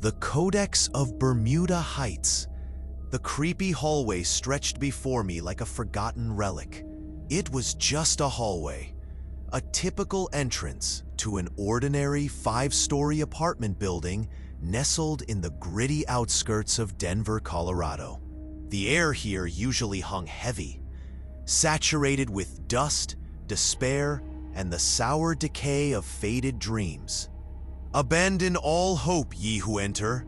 The Codex of Bermuda Heights. The creepy hallway stretched before me like a forgotten relic. It was just a hallway, a typical entrance to an ordinary 5-story apartment building nestled in the gritty outskirts of Denver, Colorado. The air here usually hung heavy, saturated with dust, despair, and the sour decay of faded dreams. Abandon all hope, ye who enter.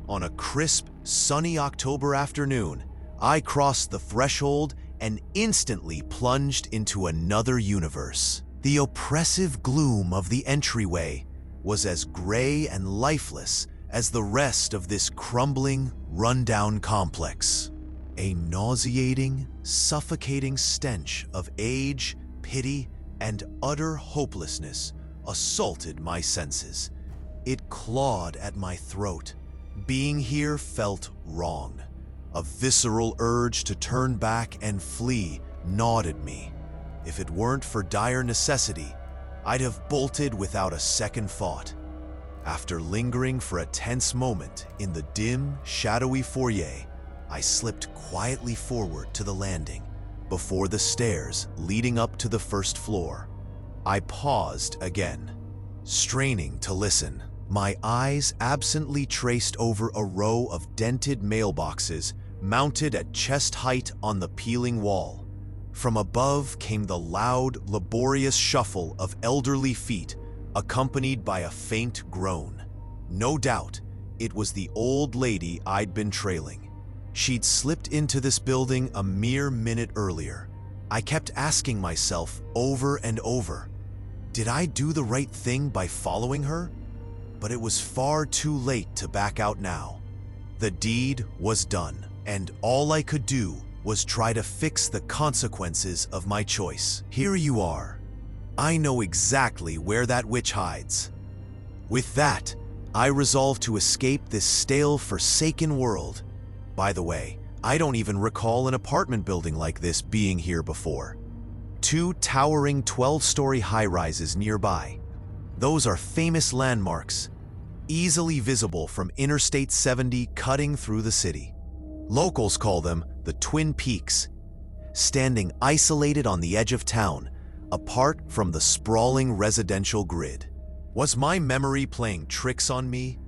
On a crisp, sunny October afternoon, I crossed the threshold and instantly plunged into another universe. The oppressive gloom of the entryway was as gray and lifeless as the rest of this crumbling, rundown complex. A nauseating, suffocating stench of age, pity, and utter hopelessness assaulted my senses. It clawed at my throat. Being here felt wrong. A visceral urge to turn back and flee gnawed at me. If it weren't for dire necessity, I'd have bolted without a second thought. After lingering for a tense moment in the dim, shadowy foyer, I slipped quietly forward to the landing before the stairs leading up to the first floor. I paused again, straining to listen. My eyes absently traced over a row of dented mailboxes mounted at chest height on the peeling wall. From above came the loud, laborious shuffle of elderly feet, accompanied by a faint groan. No doubt, it was the old lady I'd been trailing. She'd slipped into this building a mere minute earlier. I kept asking myself over and over, did I do the right thing by following her? But it was far too late to back out now. The deed was done, and all I could do was try to fix the consequences of my choice. Here you are. I know exactly where that witch hides. With that, I resolved to escape this stale, forsaken world. By the way, I don't even recall an apartment building like this being here before. 2 towering 12-story high-rises nearby. Those are famous landmarks, easily visible from Interstate 70 cutting through the city. Locals call them the Twin Peaks, standing isolated on the edge of town, apart from the sprawling residential grid. Was my memory playing tricks on me?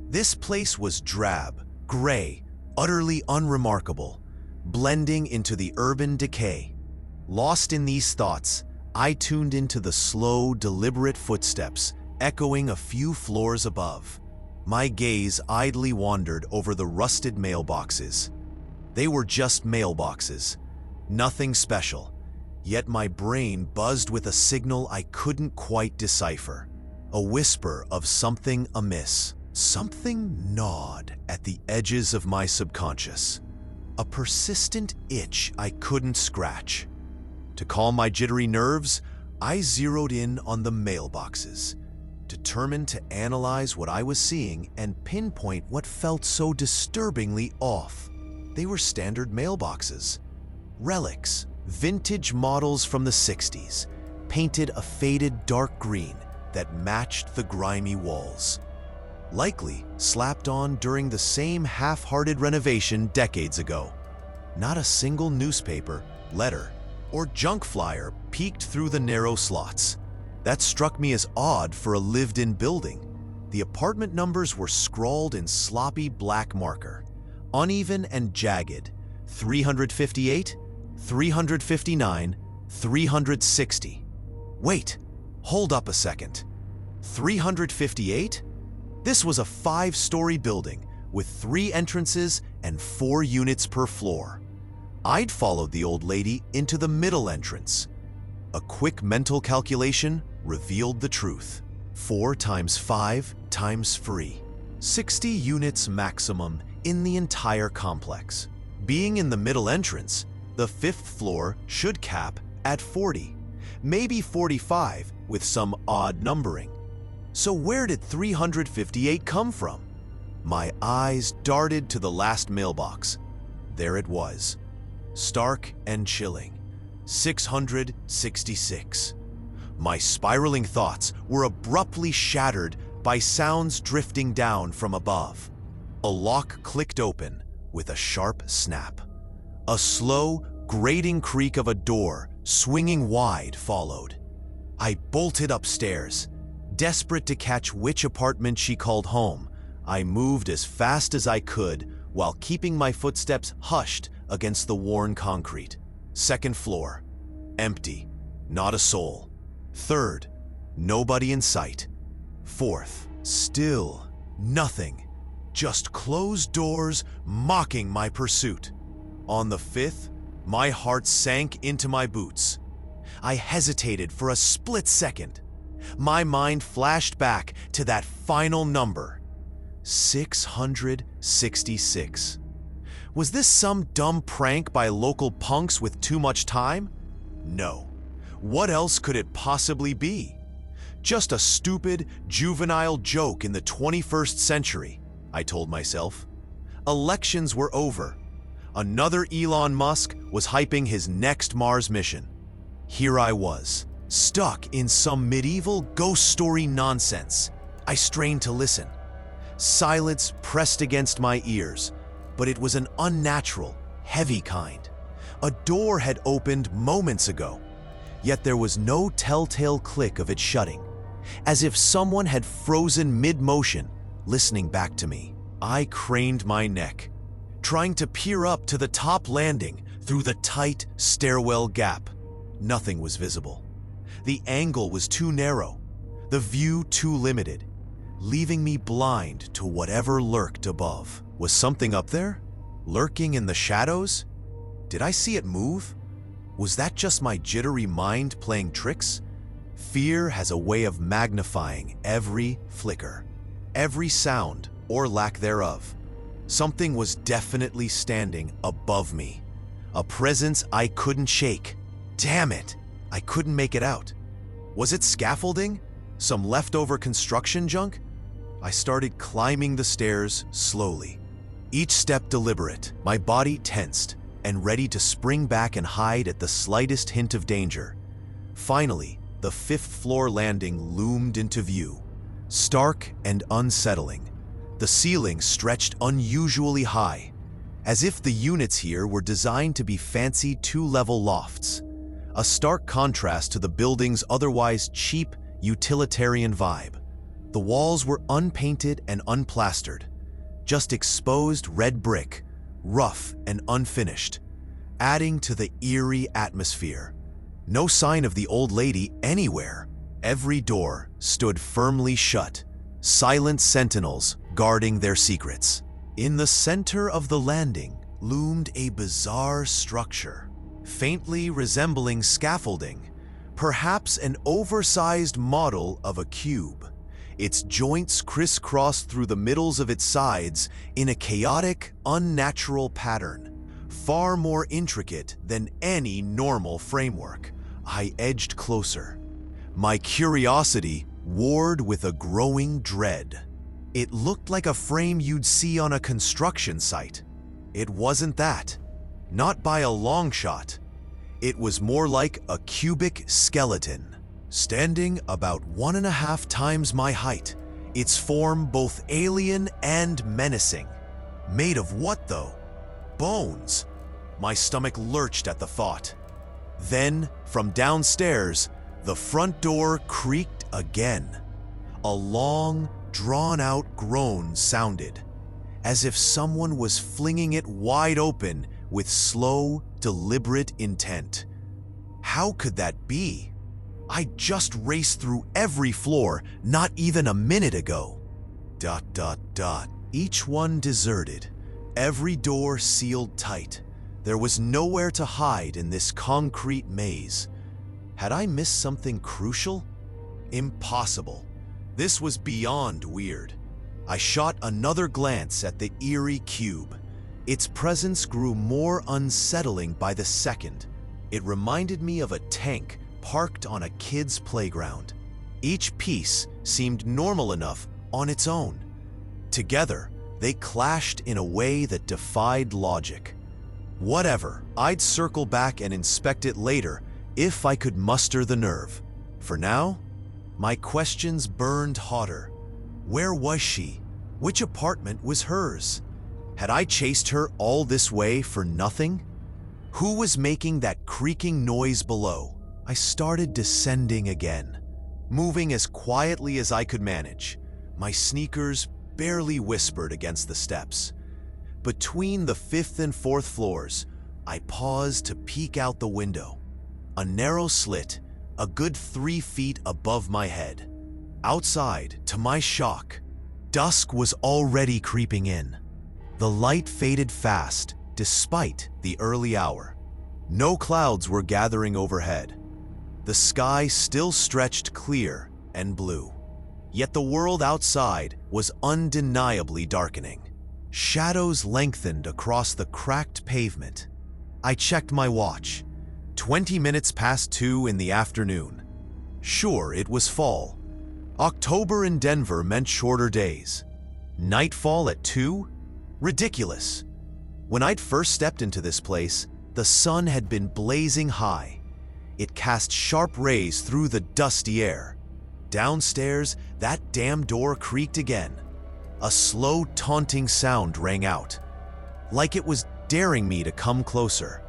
This place was drab, gray, utterly unremarkable, blending into the urban decay. Lost in these thoughts, I tuned into the slow, deliberate footsteps echoing a few floors above. My gaze idly wandered over the rusted mailboxes. They were just mailboxes, nothing special, yet my brain buzzed with a signal I couldn't quite decipher. A whisper of something amiss. Something gnawed at the edges of my subconscious. A persistent itch I couldn't scratch. To calm my jittery nerves, I zeroed in on the mailboxes, determined to analyze what I was seeing and pinpoint what felt so disturbingly off. They were standard mailboxes. Relics, vintage models from the 60s, painted a faded dark green that matched the grimy walls. Likely slapped on during the same half-hearted renovation decades ago. Not a single newspaper, letter, or junk flyer peeked through the narrow slots. That struck me as odd for a lived-in building. The apartment numbers were scrawled in sloppy black marker, uneven and jagged. 358, 359, 360. Wait, hold up a second. 358? This was a 5-story building with 3 entrances and 4 units per floor. I'd followed the old lady into the middle entrance. A quick mental calculation revealed the truth. 4 times 5 times 3. 60 units maximum in the entire complex. Being in the middle entrance, the 5th floor should cap at 40, maybe 45 with some odd numbering. So where did 358 come from? My eyes darted to the last mailbox. There it was, stark and chilling. 666. My spiraling thoughts were abruptly shattered by sounds drifting down from above. A lock clicked open with a sharp snap. A slow, grating creak of a door swinging wide followed. I bolted upstairs. Desperate to catch which apartment she called home, I moved as fast as I could while keeping my footsteps hushed against the worn concrete. Second floor, empty, not a soul. Third, nobody in sight. Fourth, still nothing, just closed doors mocking my pursuit. On the fifth, my heart sank into my boots. I hesitated for a split second. My mind flashed back to that final number, 666. Was this some dumb prank by local punks with too much time? No. What else could it possibly be? Just a stupid, juvenile joke in the 21st century, I told myself. Elections were over. Another Elon Musk was hyping his next Mars mission. Here I was, stuck in some medieval ghost story nonsense. I strained to listen. Silence pressed against my ears, but it was an unnatural, heavy kind. A door had opened moments ago, yet there was no telltale click of it shutting, as if someone had frozen mid-motion, listening back to me. I craned my neck, trying to peer up to the top landing through the tight stairwell gap. Nothing was visible. The angle was too narrow, the view too limited, leaving me blind to whatever lurked above. Was something up there? Lurking in the shadows? Did I see it move? Was that just my jittery mind playing tricks? Fear has a way of magnifying every flicker, every sound or lack thereof. Something was definitely standing above me, a presence I couldn't shake. Damn it, I couldn't make it out. Was it scaffolding? Some leftover construction junk? I started climbing the stairs slowly, each step deliberate, my body tensed and ready to spring back and hide at the slightest hint of danger. Finally, the fifth-floor landing loomed into view, stark and unsettling. The ceiling stretched unusually high, as if the units here were designed to be fancy two-level lofts, a stark contrast to the building's otherwise cheap, utilitarian vibe. The walls were unpainted and unplastered, just exposed red brick, rough and unfinished, adding to the eerie atmosphere. No sign of the old lady anywhere. Every door stood firmly shut, silent sentinels guarding their secrets. In the center of the landing loomed a bizarre structure, faintly resembling scaffolding, perhaps an oversized model of a cube. Its joints crisscrossed through the middles of its sides in a chaotic, unnatural pattern, far more intricate than any normal framework. I edged closer, my curiosity warred with a growing dread. It looked like a frame you'd see on a construction site. It wasn't that, not by a long shot. It was more like a cubic skeleton, standing about 1.5 times my height, its form both alien and menacing. Made of what, though? Bones. My stomach lurched at the thought. Then, from downstairs, the front door creaked again. A long, drawn-out groan sounded, as if someone was flinging it wide open with slow, deliberate intent. How could that be? I just raced through every floor not even a minute ago. ... Each one deserted, every door sealed tight. There was nowhere to hide in this concrete maze. Had I missed something crucial? Impossible. This was beyond weird. I shot another glance at the eerie cube. Its presence grew more unsettling by the second. It reminded me of a tank parked on a kid's playground. Each piece seemed normal enough on its own. Together, they clashed in a way that defied logic. Whatever, I'd circle back and inspect it later if I could muster the nerve. For now, my questions burned hotter. Where was she? Which apartment was hers? Had I chased her all this way for nothing? Who was making that creaking noise below? I started descending again, moving as quietly as I could manage. My sneakers barely whispered against the steps. Between the 5th and 4th floors, I paused to peek out the window. A narrow slit, a good 3 feet above my head. Outside, to my shock, dusk was already creeping in. The light faded fast, despite the early hour. No clouds were gathering overhead. The sky still stretched clear and blue. Yet the world outside was undeniably darkening. Shadows lengthened across the cracked pavement. I checked my watch. 20 minutes past 2 in the afternoon. Sure, it was fall. October in Denver meant shorter days. Nightfall at 2? Ridiculous. When I'd first stepped into this place, the sun had been blazing high. It cast sharp rays through the dusty air. Downstairs, that damn door creaked again. A slow, taunting sound rang out, like it was daring me to come closer.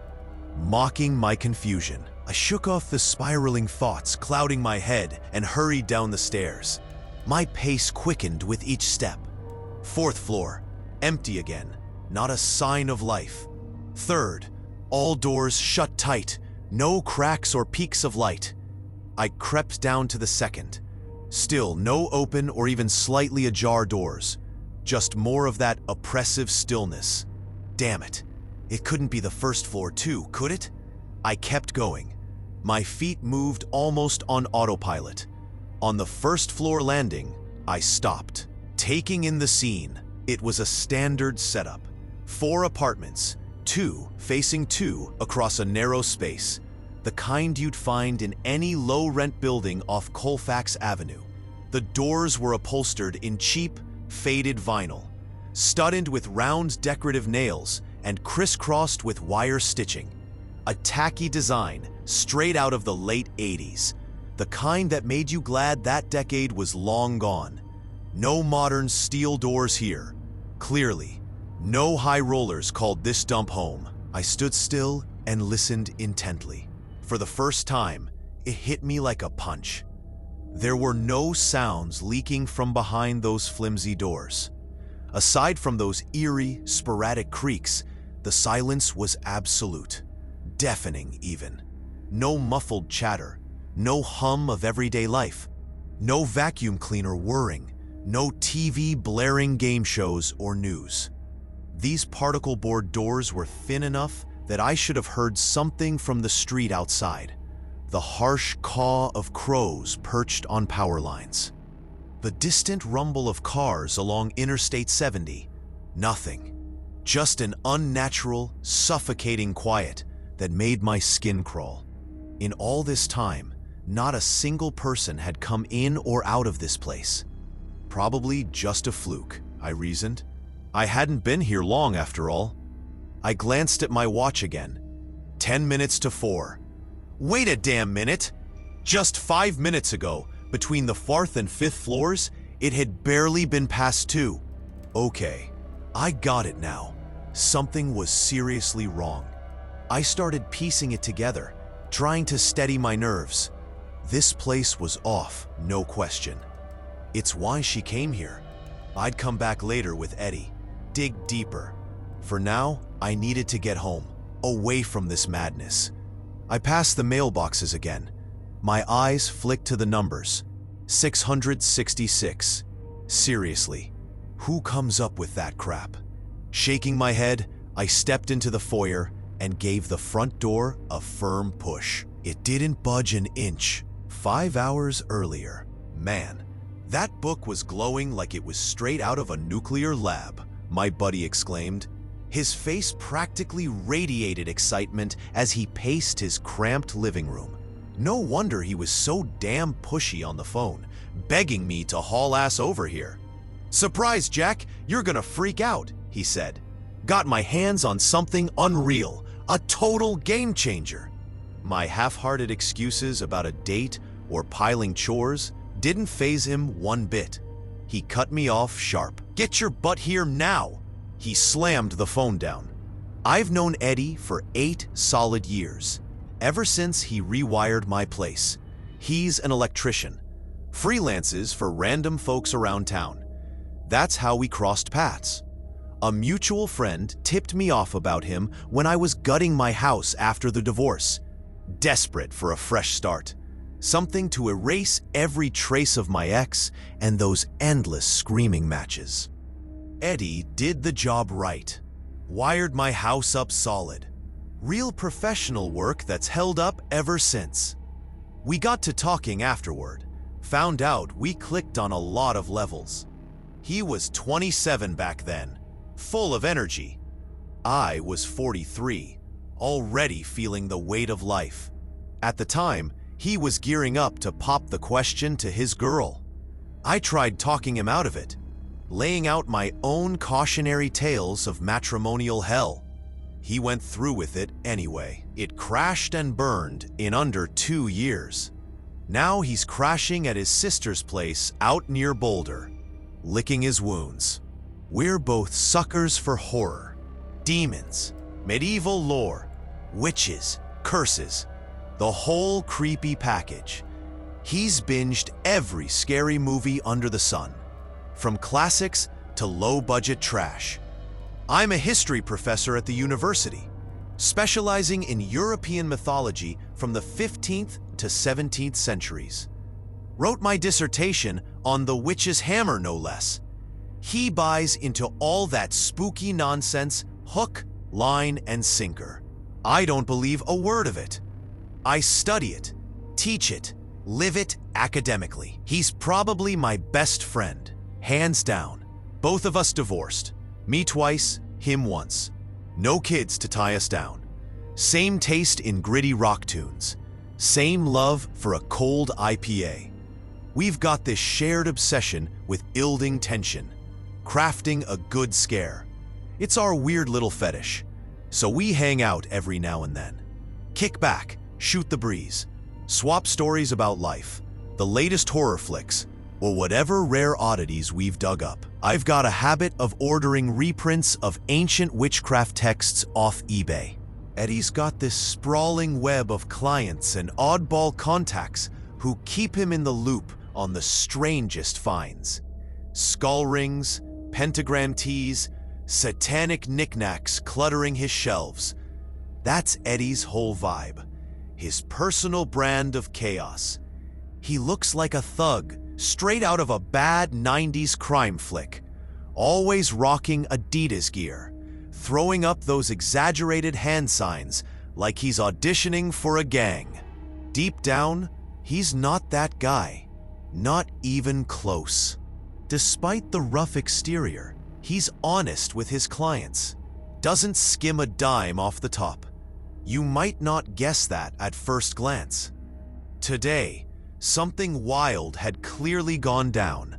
Mocking my confusion, I shook off the spiraling thoughts clouding my head and hurried down the stairs. My pace quickened with each step. 4th floor, empty again, not a sign of life. 3rd, all doors shut tight, no cracks or peaks of light. I crept down to the 2nd. Still no open or even slightly ajar doors. Just more of that oppressive stillness. Damn it. It couldn't be the 1st floor too, could it? I kept going. My feet moved almost on autopilot. On the 1st floor landing, I stopped. Taking in the scene, it was a standard setup. 4 apartments, 2 facing 2 across a narrow space. The kind you'd find in any low-rent building off Colfax Avenue. The doors were upholstered in cheap, faded vinyl, studded with round decorative nails and crisscrossed with wire stitching. A tacky design straight out of the late 80s, the kind that made you glad that decade was long gone. No modern steel doors here. Clearly, no high rollers called this dump home. I stood still and listened intently. For the first time, it hit me like a punch. There were no sounds leaking from behind those flimsy doors. Aside from those eerie, sporadic creaks, the silence was absolute, deafening even. No muffled chatter, no hum of everyday life, no vacuum cleaner whirring, no TV blaring game shows or news. These particle board doors were thin enough that I should have heard something from the street outside. The harsh caw of crows perched on power lines. The distant rumble of cars along Interstate 70. Nothing. Just an unnatural, suffocating quiet that made my skin crawl. In all this time, not a single person had come in or out of this place. Probably just a fluke, I reasoned. I hadn't been here long after all. I glanced at my watch again. 10 minutes to 4. Wait a damn minute! Just 5 minutes ago, between the 4th and 5th floors, it had barely been past 2. Okay, I got it now. Something was seriously wrong. I started piecing it together, trying to steady my nerves. This place was off, no question. It's why she came here. I'd come back later with Eddie, dig deeper. For now, I needed to get home, away from this madness. I passed the mailboxes again. My eyes flicked to the numbers. 666. Seriously, who comes up with that crap? Shaking my head, I stepped into the foyer and gave the front door a firm push. It didn't budge an inch. 5 hours earlier. Man, that book was glowing like it was straight out of a nuclear lab, my buddy exclaimed. His face practically radiated excitement as he paced his cramped living room. No wonder he was so damn pushy on the phone, begging me to haul ass over here. "Surprise, Jack, you're gonna freak out," he said. "Got my hands on something unreal, a total game changer." My half-hearted excuses about a date or piling chores didn't faze him one bit. He cut me off sharp. "Get your butt here now!" He slammed the phone down. I've known Eddie for 8 solid years, ever since he rewired my place. He's an electrician, freelances for random folks around town. That's how we crossed paths. A mutual friend tipped me off about him when I was gutting my house after the divorce, desperate for a fresh start. Something to erase every trace of my ex and those endless screaming matches. Eddie did the job right. Wired my house up solid. Real professional work that's held up ever since. We got to talking afterward. Found out we clicked on a lot of levels. He was 27 back then, full of energy. I was 43, already feeling the weight of life. At the time, he was gearing up to pop the question to his girl. I tried talking him out of it, laying out my own cautionary tales of matrimonial hell. He went through with it anyway. It crashed and burned in under 2 years. Now he's crashing at his sister's place out near Boulder, licking his wounds. We're both suckers for horror, demons, medieval lore, witches, curses, the whole creepy package. He's binged every scary movie under the sun, from classics to low-budget trash. I'm a history professor at the university, specializing in European mythology from the 15th to 17th centuries. Wrote my dissertation on the witch's hammer, no less. He buys into all that spooky nonsense, hook, line, and sinker. I don't believe a word of it. I study it, teach it, live it academically. He's probably my best friend, hands down. Both of us divorced. Me twice, him once. No kids to tie us down. Same taste in gritty rock tunes. Same love for a cold IPA. We've got this shared obsession with building tension, crafting a good scare. It's our weird little fetish. So we hang out every now and then. Kick back, shoot the breeze, swap stories about life, the latest horror flicks, or whatever rare oddities we've dug up. I've got a habit of ordering reprints of ancient witchcraft texts off eBay. Eddie's got this sprawling web of clients and oddball contacts who keep him in the loop on the strangest finds. Skull rings, pentagram teas, satanic knickknacks cluttering his shelves. That's Eddie's whole vibe, his personal brand of chaos. He looks like a thug, straight out of a bad 90s crime flick, always rocking Adidas gear, throwing up those exaggerated hand signs like he's auditioning for a gang. Deep down, he's not that guy, not even close. Despite the rough exterior, he's honest with his clients, doesn't skim a dime off the top. You might not guess that at first glance. Today, something wild had clearly gone down.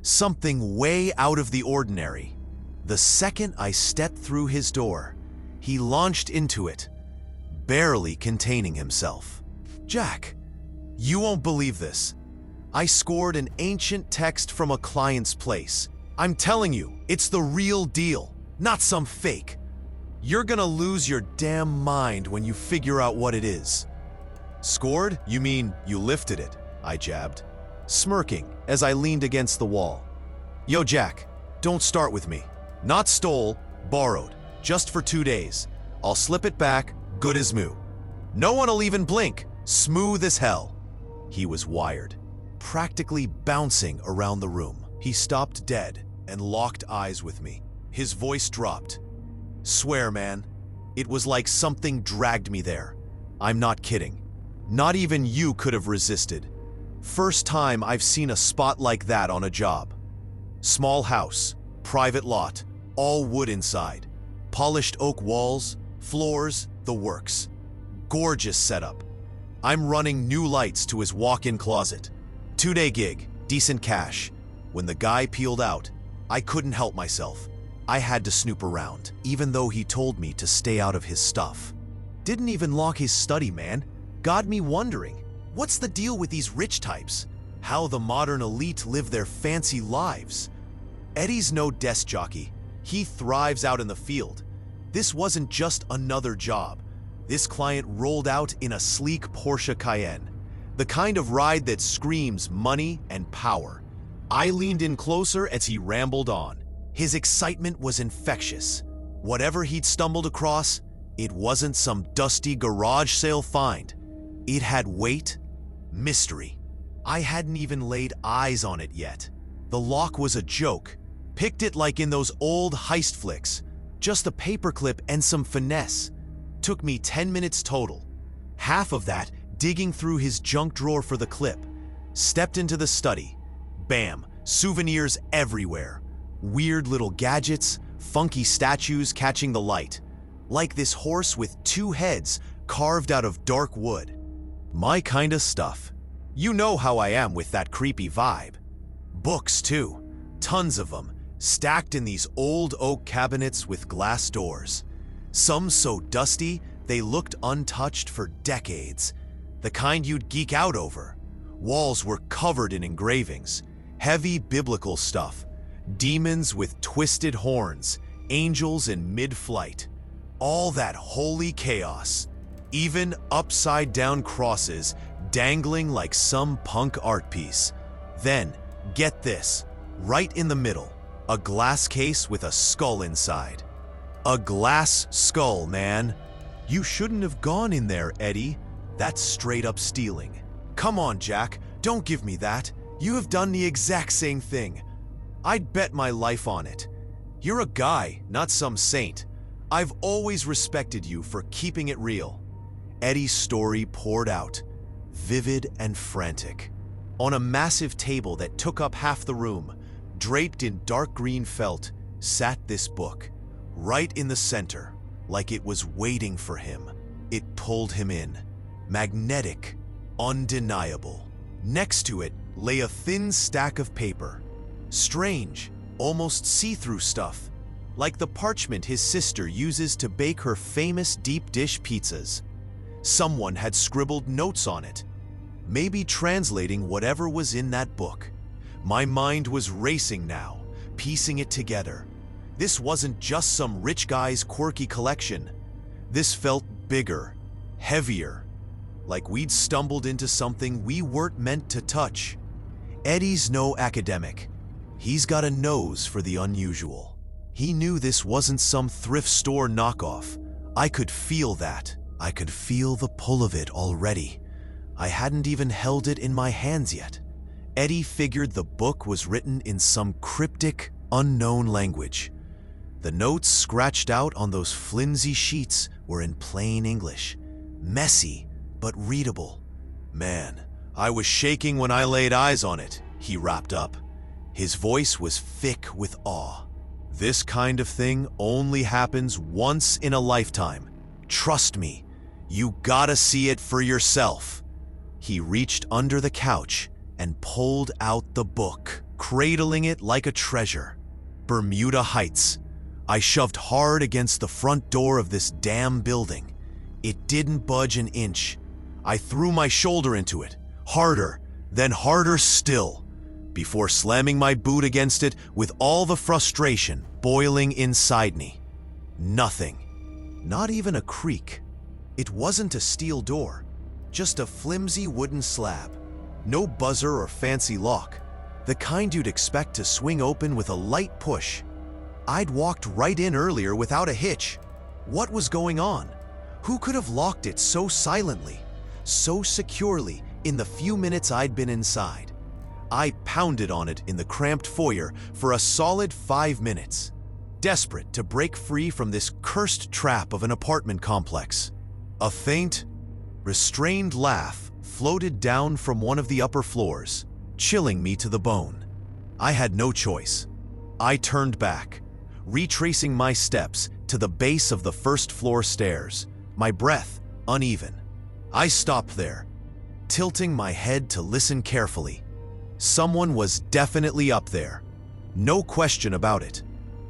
Something way out of the ordinary. The second I stepped through his door, he launched into it, barely containing himself. "Jack, you won't believe this. I scored an ancient text from a client's place. I'm telling you, it's the real deal, not some fake. You're gonna lose your damn mind when you figure out what it is." "Scored? You mean you lifted it?" I jabbed, smirking as I leaned against the wall. "Yo, Jack, don't start with me. Not stole, borrowed, just for 2 days. I'll slip it back, good as new. No one'll even blink, smooth as hell." He was wired, practically bouncing around the room. He stopped dead and locked eyes with me. His voice dropped. "Swear, man, it was like something dragged me there. I'm not kidding. Not even you could have resisted. First time I've seen a spot like that on a job. Small house, private lot, all wood inside. Polished oak walls, floors, the works. Gorgeous setup. I'm running new lights to his walk-in closet. 2-day gig, decent cash. When the guy peeled out, I couldn't help myself. I had to snoop around, even though he told me to stay out of his stuff. Didn't even lock his study, man. Got me wondering, what's the deal with these rich types? how the modern elite live their fancy lives. Eddie's no desk jockey. He thrives out in the field. This wasn't just another job. This client rolled out in a sleek Porsche Cayenne, the kind of ride that screams money and power. I leaned in closer as he rambled on. His excitement was infectious. Whatever he'd stumbled across, it wasn't some dusty garage sale find. It had weight, mystery. I hadn't even laid eyes on it yet. The lock was a joke. Picked it like in those old heist flicks. Just a paperclip and some finesse. Took me 10 minutes total. Half of that digging through his junk drawer for the clip. Stepped into the study. Bam, souvenirs everywhere. Weird little gadgets, funky statues catching the light. Like this horse with 2 heads carved out of dark wood. My kind of stuff. You know how I am with that creepy vibe. Books too, tons of them, stacked in these old oak cabinets with glass doors. Some so dusty, they looked untouched for decades. The kind you'd geek out over. Walls were covered in engravings, heavy biblical stuff, demons with twisted horns, angels in mid-flight. All that holy chaos. Even upside-down crosses dangling like some punk art piece. Then, get this, right in the middle, a glass case with a skull inside. A glass skull, man. You shouldn't have gone in there, Eddie. That's straight up stealing. Come on, Jack, don't give me that. You have done the exact same thing. I'd bet my life on it. You're a guy, not some saint. I've always respected you for keeping it real. Eddie's story poured out, vivid and frantic. On a massive table that took up half the room, draped in dark green felt, sat this book. Right in the center, like it was waiting for him. It pulled him in. Magnetic, undeniable. Next to it lay a thin stack of paper. Strange, almost see-through stuff, like the parchment his sister uses to bake her famous deep dish pizzas. Someone had scribbled notes on it, maybe translating whatever was in that book. My mind was racing now, piecing it together. This wasn't just some rich guy's quirky collection. This felt bigger, heavier, like we'd stumbled into something we weren't meant to touch. Eddie's no academic. He's got a nose for the unusual. He knew this wasn't some thrift store knockoff. I could feel that. I could feel the pull of it already. I hadn't even held it in my hands yet. Eddie figured the book was written in some cryptic, unknown language. The notes scratched out on those flimsy sheets were in plain English. Messy, but readable. Man, I was shaking when I laid eyes on it, he wrapped up. His voice was thick with awe. This kind of thing only happens once in a lifetime. Trust me, you gotta see it for yourself. He reached under the couch and pulled out the book, cradling it like a treasure. Bermuda Heights. I shoved hard against the front door of this damn building. It didn't budge an inch. I threw my shoulder into it, harder, then harder still, before slamming my boot against it with all the frustration boiling inside me. Nothing. Not even a creak. It wasn't a steel door, just a flimsy wooden slab. No buzzer or fancy lock, the kind you'd expect to swing open with a light push. I'd walked right in earlier without a hitch. What was going on? Who could have locked it so silently, so securely in the few minutes I'd been inside? I pounded on it in the cramped foyer for a solid 5 minutes, desperate to break free from this cursed trap of an apartment complex. A faint, restrained laugh floated down from one of the upper floors, chilling me to the bone. I had no choice. I turned back, retracing my steps to the base of the first-floor stairs, my breath uneven. I stopped there, tilting my head to listen carefully. Someone was definitely up there. No question about it.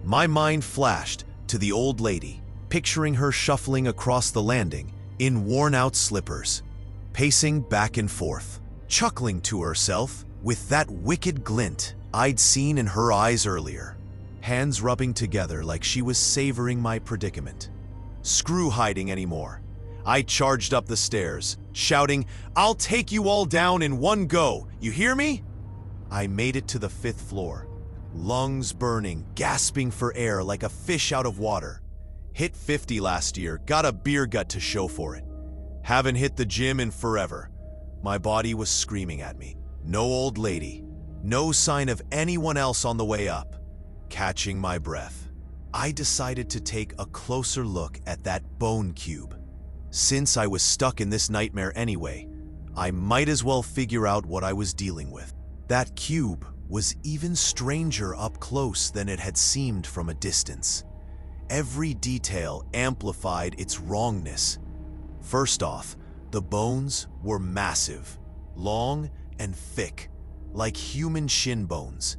My mind flashed to the old lady, picturing her shuffling across the landing in worn-out slippers, pacing back and forth, chuckling to herself with that wicked glint I'd seen in her eyes earlier, hands rubbing together like she was savoring my predicament. Screw hiding anymore. I charged up the stairs, shouting, "I'll take you all down in one go, you hear me?" I made it to the 5th floor, lungs burning, gasping for air like a fish out of water. Hit 50 last year, got a beer gut to show for it. Haven't hit the gym in forever. My body was screaming at me. No old lady, no sign of anyone else on the way up. Catching my breath, I decided to take a closer look at that bone cube. Since I was stuck in this nightmare anyway, I might as well figure out what I was dealing with. That cube was even stranger up close than it had seemed from a distance. Every detail amplified its wrongness. First off, the bones were massive, long and thick, like human shin bones,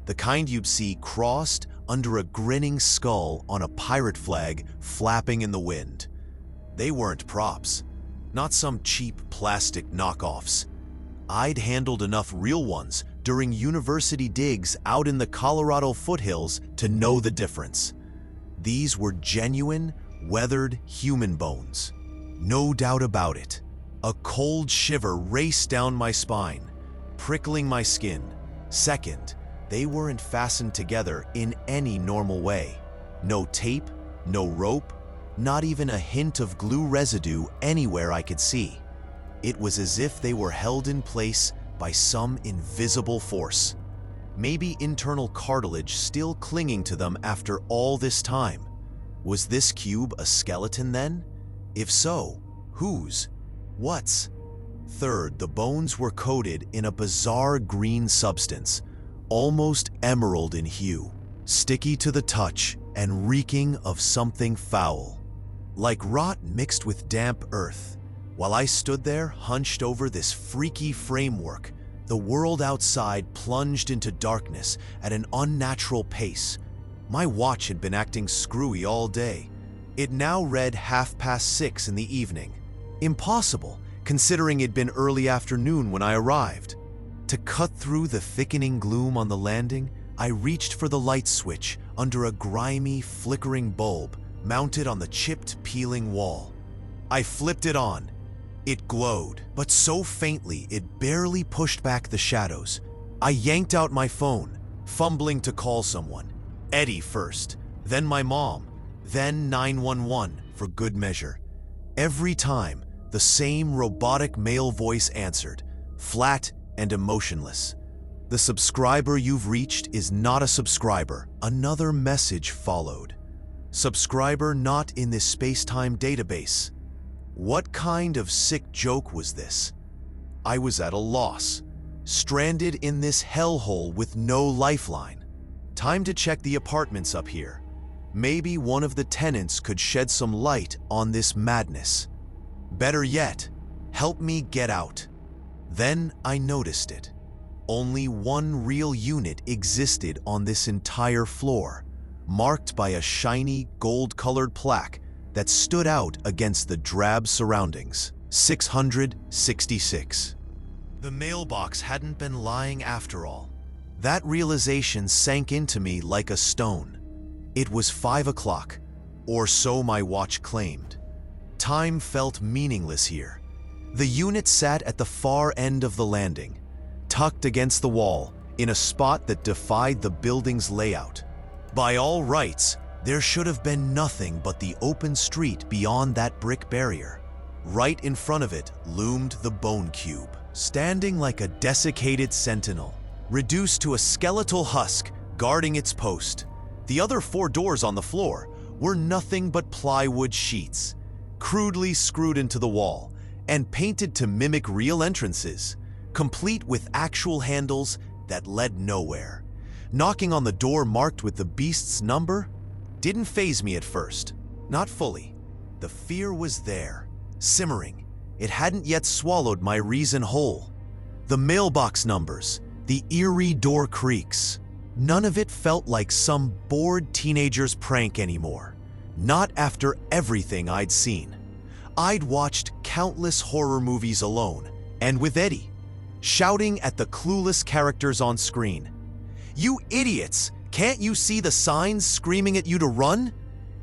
the kind you'd see crossed under a grinning skull on a pirate flag flapping in the wind. They weren't props, not some cheap plastic knockoffs. I'd handled enough real ones during university digs out in the Colorado foothills to know the difference. These were genuine, weathered human bones. No doubt about it. A cold shiver raced down my spine, prickling my skin. Second, they weren't fastened together in any normal way. No tape, no rope, not even a hint of glue residue anywhere I could see. It was as if they were held in place by some invisible force. Maybe internal cartilage still clinging to them after all this time. Was this cube a skeleton then? If so, whose? What's? Third, the bones were coated in a bizarre green substance, almost emerald in hue, sticky to the touch and reeking of something foul. Like rot mixed with damp earth. While I stood there, hunched over this freaky framework, the world outside plunged into darkness at an unnatural pace. My watch had been acting screwy all day. It now read 6:30 in the evening. Impossible, considering it'd been early afternoon when I arrived. To cut through the thickening gloom on the landing, I reached for the light switch under a grimy, flickering bulb mounted on the chipped, peeling wall. I flipped it on. It glowed, but so faintly it barely pushed back the shadows. I yanked out my phone, fumbling to call someone. Eddie first, then my mom, then 911 for good measure. Every time, the same robotic male voice answered, flat and emotionless. "The subscriber you've reached is not a subscriber." Another message followed. "Subscriber not in this space-time database." What kind of sick joke was this? I was at a loss, stranded in this hellhole with no lifeline. Time to check the apartments up here. Maybe one of the tenants could shed some light on this madness. Better yet, help me get out. Then I noticed it. Only one real unit existed on this entire floor, marked by a shiny gold-colored plaque that stood out against the drab surroundings. 666. The mailbox hadn't been lying after all. That realization sank into me like a stone. It was 5 o'clock, or so my watch claimed. Time felt meaningless here. The unit sat at the far end of the landing, tucked against the wall, in a spot that defied the building's layout. By all rights, there should have been nothing but the open street beyond that brick barrier. Right in front of it loomed the bone cube, standing like a desiccated sentinel, reduced to a skeletal husk guarding its post. The other 4 doors on the floor were nothing but plywood sheets, crudely screwed into the wall and painted to mimic real entrances, complete with actual handles that led nowhere. Knocking on the door marked with the beast's number didn't faze me at first. Not fully. The fear was there, simmering. It hadn't yet swallowed my reason whole. The mailbox numbers, the eerie door creaks. None of it felt like some bored teenager's prank anymore. Not after everything I'd seen. I'd watched countless horror movies alone, and with Eddie. shouting at the clueless characters on screen. "You idiots! Can't you see the signs screaming at you to run?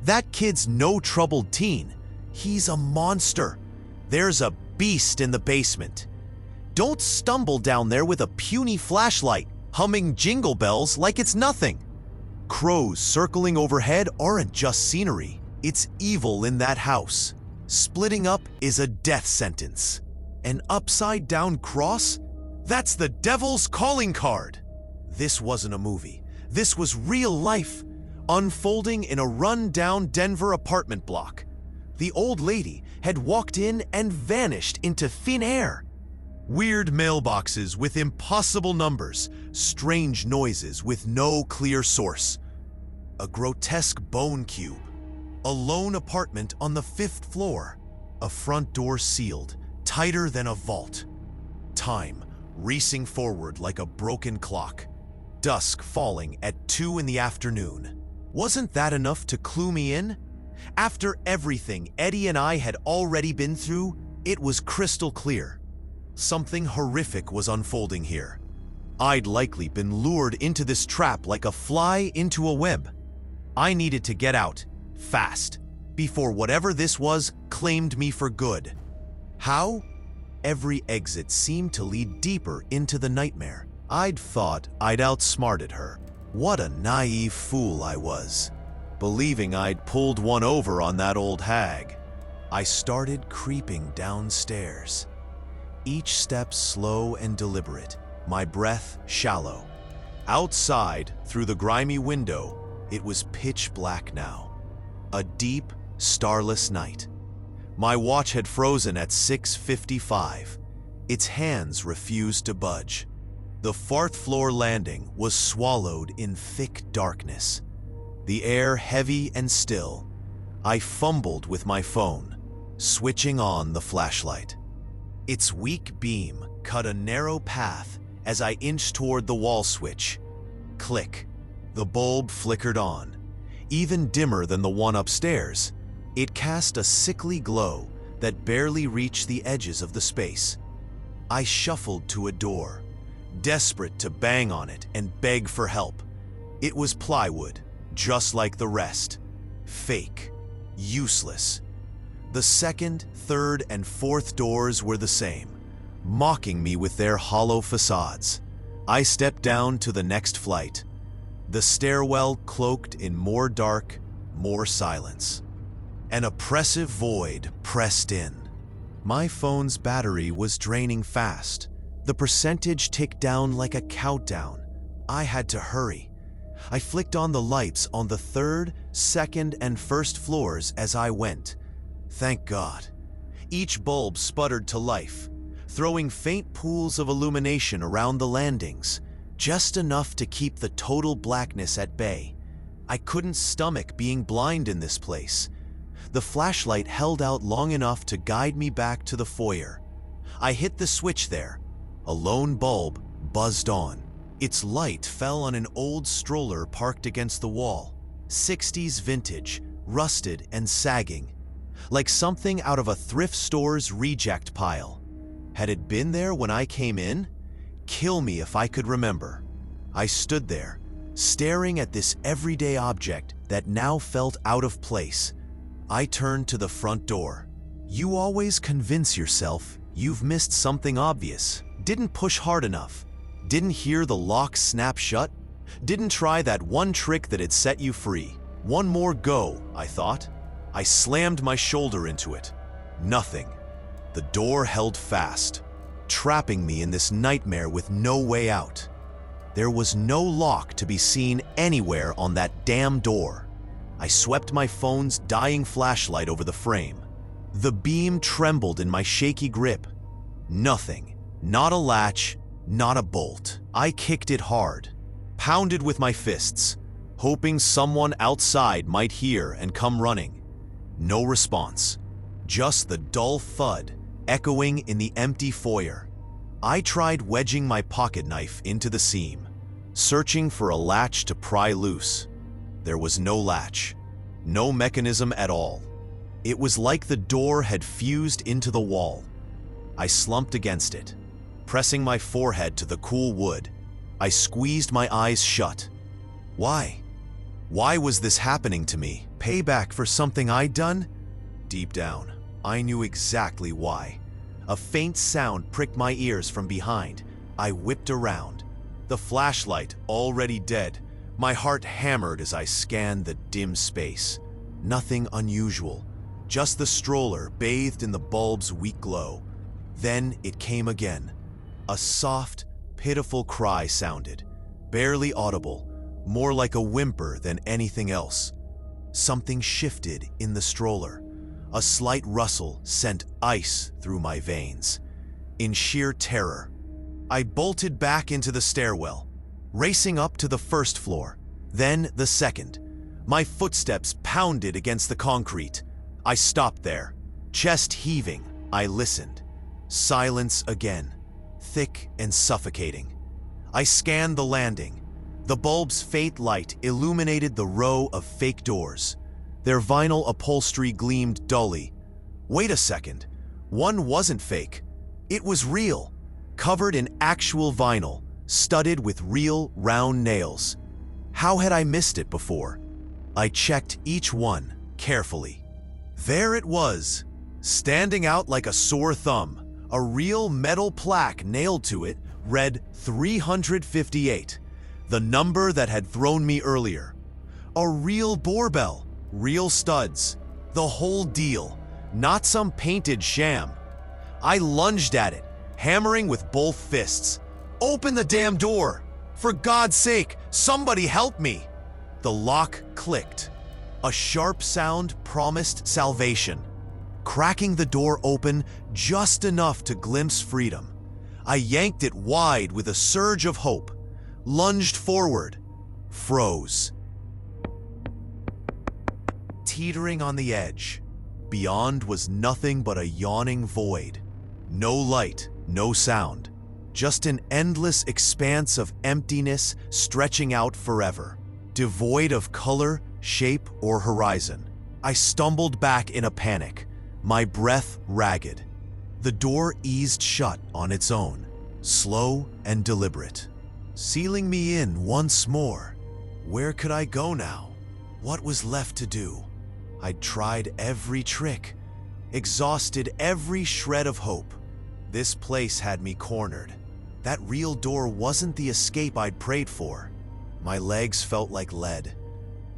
That kid's no troubled teen. He's a monster. There's a beast in the basement. Don't stumble down there with a puny flashlight, humming jingle bells like it's nothing." Crows circling overhead aren't just scenery. It's evil in that house. Splitting up is a death sentence. An upside-down cross? That's the devil's calling card. This wasn't a movie. This was real life, unfolding in a run-down Denver apartment block. The old lady had walked in and vanished into thin air. Weird mailboxes with impossible numbers, strange noises with no clear source. A grotesque bone cube. A lone apartment on the 5th floor. A front door sealed, tighter than a vault. Time racing forward like a broken clock. Dusk falling at 2 in the afternoon. Wasn't that enough to clue me in? After everything Eddie and I had already been through, it was crystal clear. Something horrific was unfolding here. I'd likely been lured into this trap like a fly into a web. I needed to get out, fast, before whatever this was claimed me for good. How? Every exit seemed to lead deeper into the nightmare. I'd thought I'd outsmarted her. What a naive fool I was, believing I'd pulled one over on that old hag. I started creeping downstairs. Each step slow and deliberate, my breath shallow. Outside, through the grimy window, it was pitch black now. A deep, starless night. My watch had frozen at 6:55. Its hands refused to budge. The 4th floor landing was swallowed in thick darkness. The air heavy and still. I fumbled with my phone, switching on the flashlight. Its weak beam cut a narrow path as I inched toward the wall switch. Click. The bulb flickered on. Even dimmer than the one upstairs, it cast a sickly glow that barely reached the edges of the space. I shuffled to a door, desperate to bang on it and beg for help. It was plywood, just like the rest. Fake. Useless. The 2nd, 3rd, and 4th doors were the same, mocking me with their hollow facades. I stepped down to the next flight. The stairwell cloaked in more dark, more silence. An oppressive void pressed in. My phone's battery was draining fast. The percentage ticked down like a countdown. I had to hurry. I flicked on the lights on the 3rd, 2nd, and 1st floors as I went. Thank God. Each bulb sputtered to life, throwing faint pools of illumination around the landings, just enough to keep the total blackness at bay. I couldn't stomach being blind in this place. The flashlight held out long enough to guide me back to the foyer. I hit the switch there. A lone bulb buzzed on. Its light fell on an old stroller parked against the wall. 60s vintage, rusted and sagging, like something out of a thrift store's reject pile. Had it been there when I came in? Kill me if I could remember. I stood there, staring at this everyday object that now felt out of place. I turned to the front door. You always convince yourself you've missed something obvious. Didn't push hard enough. Didn't hear the lock snap shut. Didn't try that one trick that had set you free. One more go, I thought. I slammed my shoulder into it. Nothing. The door held fast, trapping me in this nightmare with no way out. There was no lock to be seen anywhere on that damn door. I swept my phone's dying flashlight over the frame. The beam trembled in my shaky grip. Nothing. Not a latch, not a bolt. I kicked it hard, pounded with my fists, hoping someone outside might hear and come running. No response. Just the dull thud echoing in the empty foyer. I tried wedging my pocket knife into the seam, searching for a latch to pry loose. There was no latch, no mechanism at all. It was like the door had fused into the wall. I slumped against it, pressing my forehead to the cool wood. I squeezed my eyes shut. Why? Why was this happening to me? Payback for something I'd done? Deep down, I knew exactly why. A faint sound pricked my ears from behind. I whipped around. The flashlight already dead. My heart hammered as I scanned the dim space. Nothing unusual, just the stroller bathed in the bulb's weak glow. Then it came again. A soft, pitiful cry sounded, barely audible, more like a whimper than anything else. Something shifted in the stroller. A slight rustle sent ice through my veins. In sheer terror, I bolted back into the stairwell, racing up to the first floor, then the second. My footsteps pounded against the concrete. I stopped there, chest heaving. I listened. Silence again, thick and suffocating. I scanned the landing. The bulb's faint light illuminated the row of fake doors. Their vinyl upholstery gleamed dully. Wait a second. One wasn't fake. It was real, covered in actual vinyl, studded with real round nails. How had I missed it before? I checked each one carefully. There it was, standing out like a sore thumb. A real metal plaque nailed to it read 358, the number that had thrown me earlier. A real doorbell, real studs, the whole deal, not some painted sham. I lunged at it, hammering with both fists. Open the damn door! For God's sake, somebody help me! The lock clicked. A sharp sound promised salvation. Cracking the door open just enough to glimpse freedom. I yanked it wide with a surge of hope, lunged forward, froze. Teetering on the edge. Beyond was nothing but a yawning void. No light, no sound. Just an endless expanse of emptiness stretching out forever, devoid of color, shape, or horizon. I stumbled back in a panic, my breath ragged. The door eased shut on its own, slow and deliberate, sealing me in once more. Where could I go now? What was left to do? I'd tried every trick, exhausted every shred of hope. This place had me cornered. That real door wasn't the escape I'd prayed for. My legs felt like lead.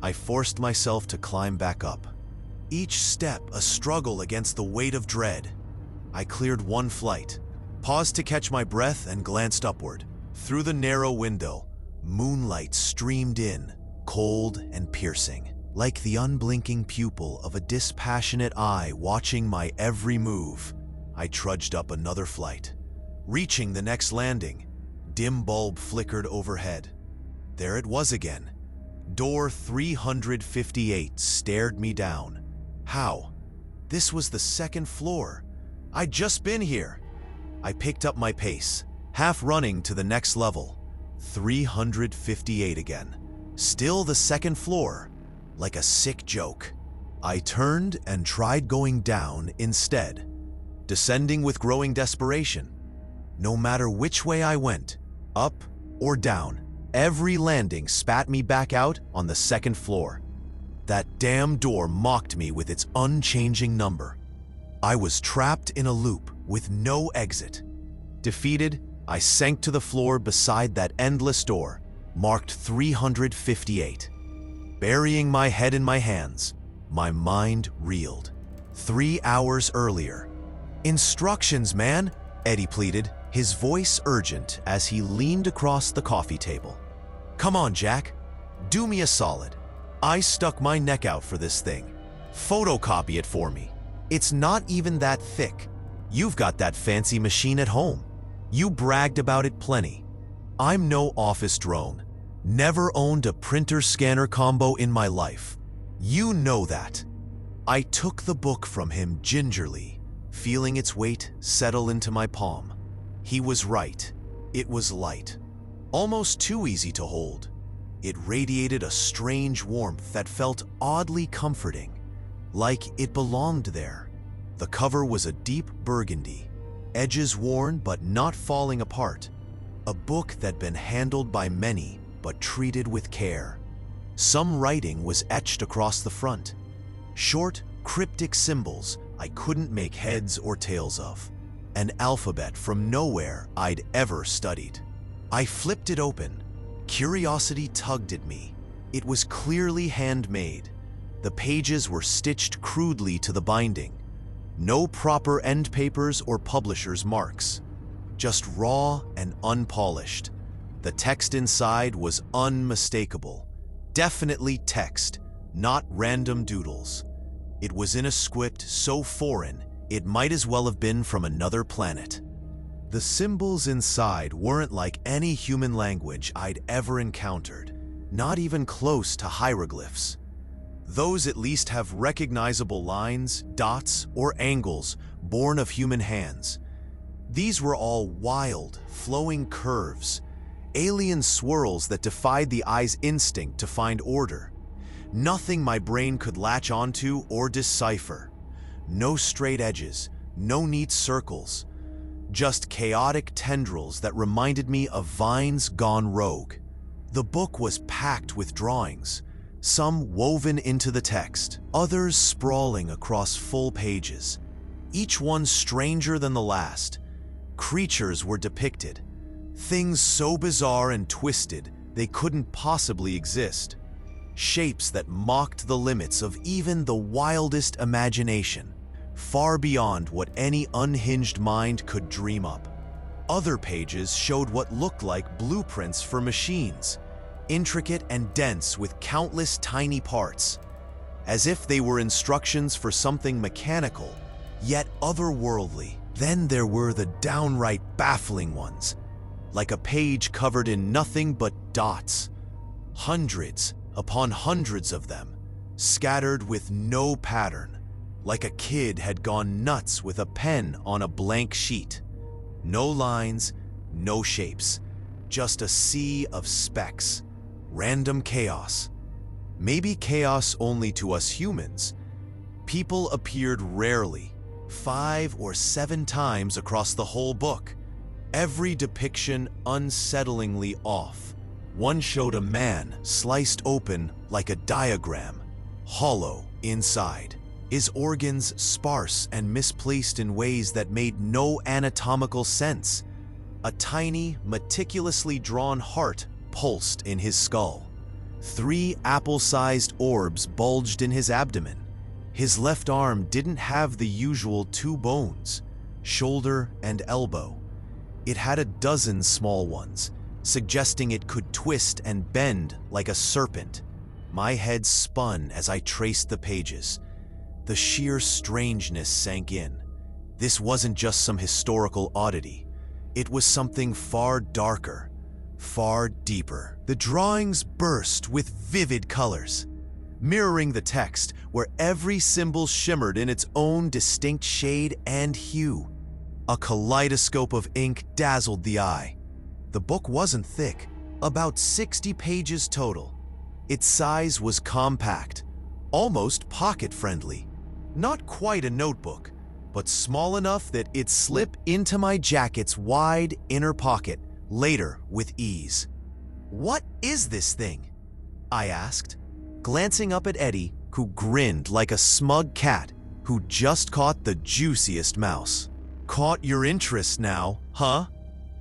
I forced myself to climb back up. Each step a struggle against the weight of dread. I cleared one flight, paused to catch my breath, and glanced upward. Through the narrow window, moonlight streamed in, cold and piercing, like the unblinking pupil of a dispassionate eye watching my every move. I trudged up another flight. Reaching the next landing, dim bulb flickered overhead. There it was again. Door 358 stared me down. How? This was the second floor. I'd just been here. I picked up my pace, half running to the next level. 358 again. Still the second floor, like a sick joke. I turned and tried going down instead, descending with growing desperation. No matter which way I went, up or down, every landing spat me back out on the second floor. That damn door mocked me with its unchanging number. I was trapped in a loop with no exit. Defeated, I sank to the floor beside that endless door, marked 358. Burying my head in my hands, my mind reeled. 3 hours earlier. Instructions, man, Eddie pleaded, his voice urgent as he leaned across the coffee table. Come on, Jack. Do me a solid. I stuck my neck out for this thing. Photocopy it for me. It's not even that thick. You've got that fancy machine at home. You bragged about it plenty. I'm no office drone. Never owned a printer-scanner combo in my life. You know that. I took the book from him gingerly, feeling its weight settle into my palm. He was right. It was light. Almost too easy to hold. It radiated a strange warmth that felt oddly comforting, like it belonged there. The cover was a deep burgundy, edges worn but not falling apart. A book that'd been handled by many but treated with care. Some writing was etched across the front. Short, cryptic symbols I couldn't make heads or tails of. An alphabet from nowhere I'd ever studied. I flipped it open. Curiosity tugged at me. It was clearly handmade. The pages were stitched crudely to the binding. No proper end papers or publisher's marks. Just raw and unpolished. The text inside was unmistakable. Definitely text, not random doodles. It was in a script so foreign, it might as well have been from another planet. The symbols inside weren't like any human language I'd ever encountered, not even close to hieroglyphs. Those at least have recognizable lines, dots, or angles born of human hands. These were all wild, flowing curves, alien swirls that defied the eye's instinct to find order. Nothing my brain could latch onto or decipher. No straight edges, no neat circles. Just chaotic tendrils that reminded me of vines gone rogue. The book was packed with drawings, some woven into the text, others sprawling across full pages, each one stranger than the last. Creatures were depicted, things so bizarre and twisted they couldn't possibly exist. Shapes that mocked the limits of even the wildest imagination, far beyond what any unhinged mind could dream up. Other pages showed what looked like blueprints for machines, intricate and dense with countless tiny parts, as if they were instructions for something mechanical, yet otherworldly. Then there were the downright baffling ones, like a page covered in nothing but dots. Hundreds upon hundreds of them, scattered with no pattern, like a kid had gone nuts with a pen on a blank sheet. No lines, no shapes, just a sea of specks, random chaos. Maybe chaos only to us humans. People appeared rarely, 5 or 7 times across the whole book, every depiction unsettlingly off. One showed a man sliced open like a diagram, hollow inside, his organs sparse and misplaced in ways that made no anatomical sense. A tiny, meticulously drawn heart pulsed in his skull. 3 apple-sized orbs bulged in his abdomen. His left arm didn't have the usual 2 bones, shoulder and elbow. It had a dozen small ones, suggesting it could twist and bend like a serpent. My head spun as I traced the pages. The sheer strangeness sank in. This wasn't just some historical oddity. It was something far darker, far deeper. The drawings burst with vivid colors, mirroring the text where every symbol shimmered in its own distinct shade and hue. A kaleidoscope of ink dazzled the eye. The book wasn't thick, about 60 pages total. Its size was compact, almost pocket-friendly. Not quite a notebook, but small enough that it'd slip into my jacket's wide inner pocket later with ease. "What is this thing?" I asked, glancing up at Eddie, who grinned like a smug cat who just caught the juiciest mouse. "Caught your interest now, huh?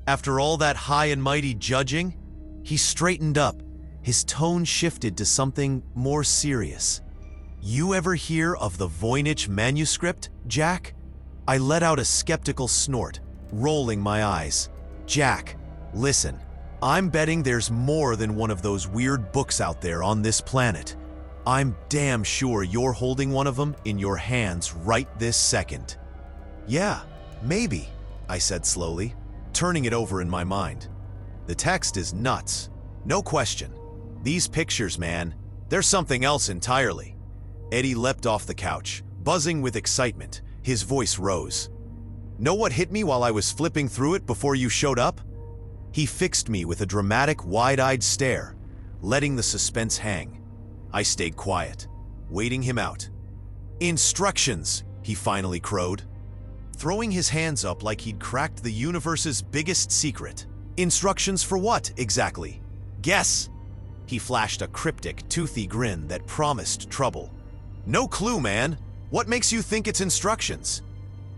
After all that high and mighty judging?" He straightened up, his tone shifted to something more serious. "You ever hear of the Voynich manuscript, Jack?" I let out a skeptical snort, rolling my eyes. "Jack, listen, I'm betting there's more than one of those weird books out there on this planet. I'm damn sure you're holding one of them in your hands right this second." "Yeah, maybe," I said slowly, turning it over in my mind. "The text is nuts, no question. These pictures, man, they're something else entirely." Eddie leapt off the couch, buzzing with excitement. His voice rose. "Know what hit me while I was flipping through it before you showed up?" He fixed me with a dramatic, wide-eyed stare, letting the suspense hang. I stayed quiet, waiting him out. "Instructions," he finally crowed. throwing his hands up like he'd cracked the universe's biggest secret. Instructions for what, exactly? Guess. He flashed a cryptic, toothy grin that promised trouble. No clue, man. What makes you think it's instructions?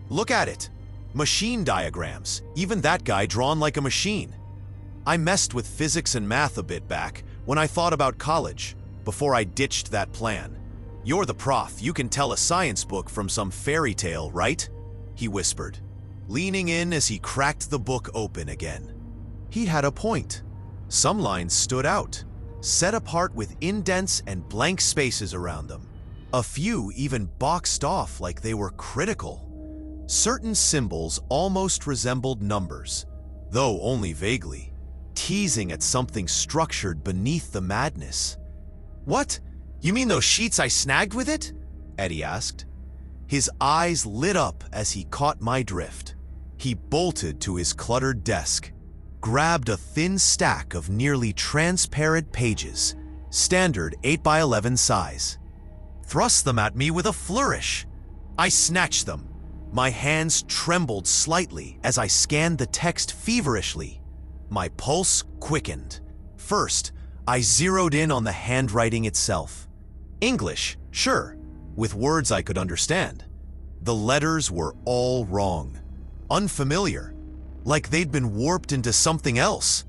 Look at it. Machine diagrams, even that guy drawn like a machine. I messed with physics and math a bit back when I thought about college, before I ditched that plan. You're the prof, you can tell a science book from some fairy tale, right? He whispered, leaning in as he cracked the book open again. He had a point. Some lines stood out, set apart with indents and blank spaces around them. A few even boxed off like they were critical. Certain symbols almost resembled numbers, though only vaguely, teasing at something structured beneath the madness. What? You mean those sheets I snagged with it? Eddie asked. His eyes lit up as he caught my drift. He bolted to his cluttered desk, grabbed a thin stack of nearly transparent pages, standard 8x11 size. Thrust them at me with a flourish. I snatched them. My hands trembled slightly as I scanned the text feverishly. My pulse quickened. First, I zeroed in on the handwriting itself. English, sure, with words I could understand. The letters were all wrong, unfamiliar, like they'd been warped into something else.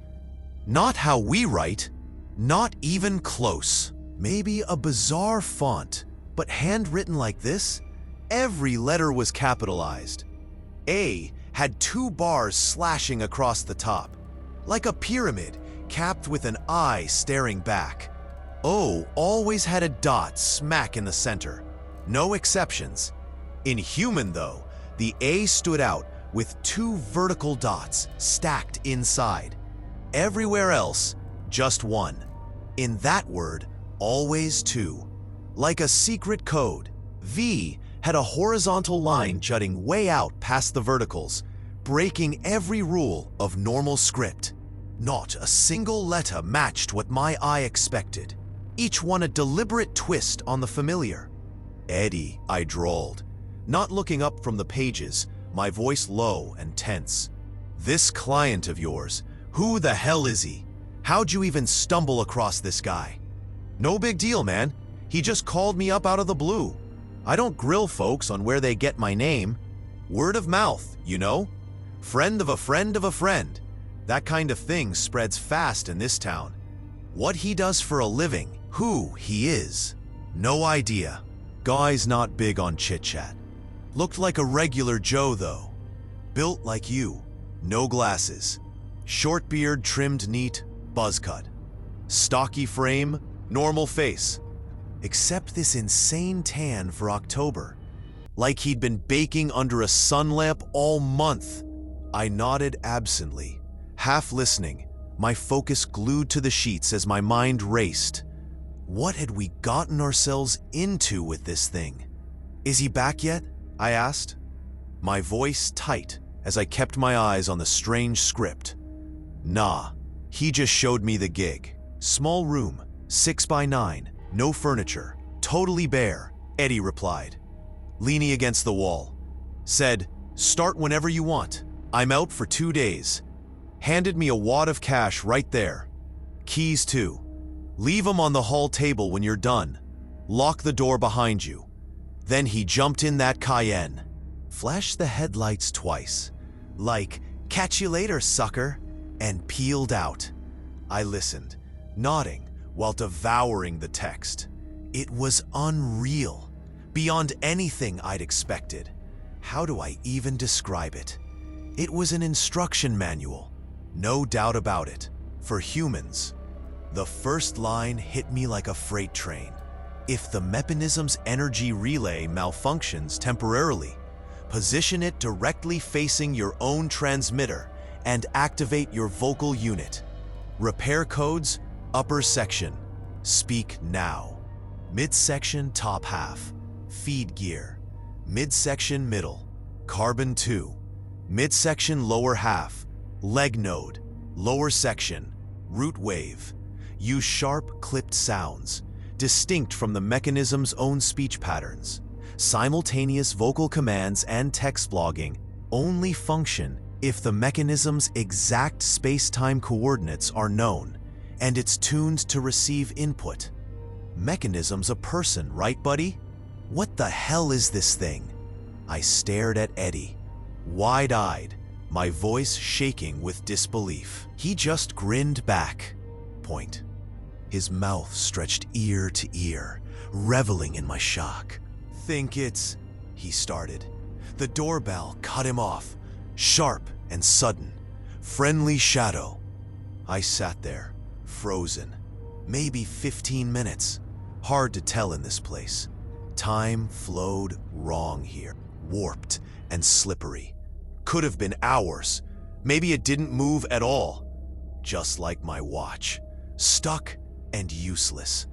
Not how we write, not even close. Maybe a bizarre font, but handwritten like this? Every letter was capitalized. A had 2 bars slashing across the top, like a pyramid capped with an eye staring back. O always had a dot smack in the center. No exceptions. In human, though, the A stood out with 2 vertical dots stacked inside. Everywhere else, just 1. In that word, always 2. Like a secret code, V had a horizontal line jutting way out past the verticals, breaking every rule of normal script. Not a single letter matched what my eye expected, each one a deliberate twist on the familiar. Eddie, I drawled, not looking up from the pages, my voice low and tense. This client of yours, who the hell is he? How'd you even stumble across this guy? No big deal, man. He just called me up out of the blue. I don't grill folks on where they get my name. Word of mouth, you know? Friend of a friend of a friend. That kind of thing spreads fast in this town. What he does for a living, who he is, no idea. Guy's not big on chit-chat. Looked like a regular Joe, though. Built like you, no glasses. Short beard trimmed neat, buzz cut. Stocky frame, normal face. Except this insane tan for October. Like he'd been baking under a sun lamp all month. I nodded absently, half listening, my focus glued to the sheets as my mind raced. What had we gotten ourselves into with this thing? Is he back yet? I asked. My voice tight as I kept my eyes on the strange script. Nah, he just showed me the gig. Small room, 6x9, no furniture, totally bare, Eddie replied, leaning against the wall. Said, start whenever you want. I'm out for 2 days. Handed me a wad of cash right there. Keys too. Leave them on the hall table when you're done. Lock the door behind you. Then he jumped in that Cayenne. Flashed the headlights twice. Like, catch you later, sucker. And peeled out. I listened, nodding while devouring the text. It was unreal. Beyond anything I'd expected. How do I even describe it? It was an instruction manual. No doubt about it. For humans. The first line hit me like a freight train. If the mechanism's energy relay malfunctions temporarily, position it directly facing your own transmitter and activate your vocal unit. Repair codes, upper section. Speak now. Midsection top half. Feed gear. Midsection middle. Carbon 2. Midsection lower half. Leg node. Lower section. Root wave. Use sharp, clipped sounds, distinct from the mechanism's own speech patterns. Simultaneous vocal commands and text blogging only function if the mechanism's exact space-time coordinates are known and it's tuned to receive input. Mechanism's a person, right, buddy? What the hell is this thing? I stared at Eddie, wide-eyed, my voice shaking with disbelief. He just grinned back. Point. His mouth stretched ear to ear, reveling in my shock. Think it's... he started. The doorbell cut him off, sharp and sudden. Friendly shadow. I sat there, frozen. Maybe 15 minutes. Hard to tell in this place. Time flowed wrong here. Warped and slippery. Could have been hours. Maybe it didn't move at all. Just like my watch. Stuck and useless.